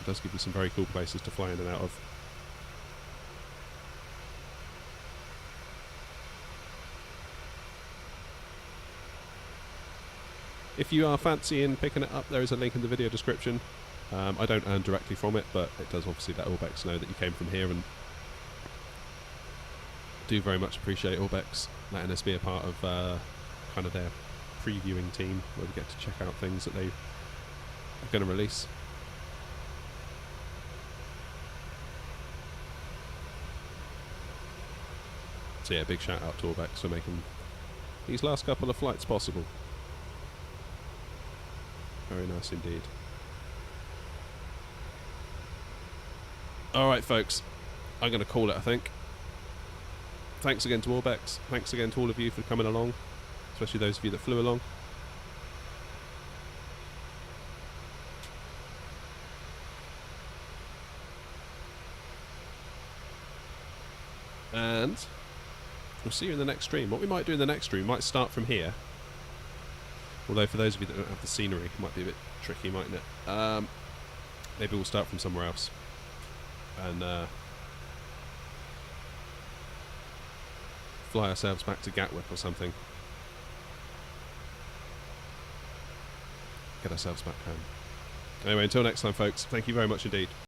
It does give you some very cool places to fly in and out of. If you are fancying picking it up, there is a link in the video description. I don't earn directly from it, but it does obviously let Orbx know that you came from here, and do very much appreciate Orbx letting us be a part of kind of their previewing team, where we get to check out things that they are going to release. So yeah, big shout out to Orbx for making these last couple of flights possible. Very nice indeed. Alright folks, I'm going to call it I think. Thanks again to Orbx, thanks again to all of you for coming along, especially those of you that flew along. And we'll see you in the next stream. What we might do in the next stream, might start from here. Although for those of you that don't have the scenery, it might be a bit tricky, mightn't it? Maybe we'll start from somewhere else. And fly ourselves back to Gatwick or something. Get ourselves back home. Anyway, until next time folks, thank you very much indeed.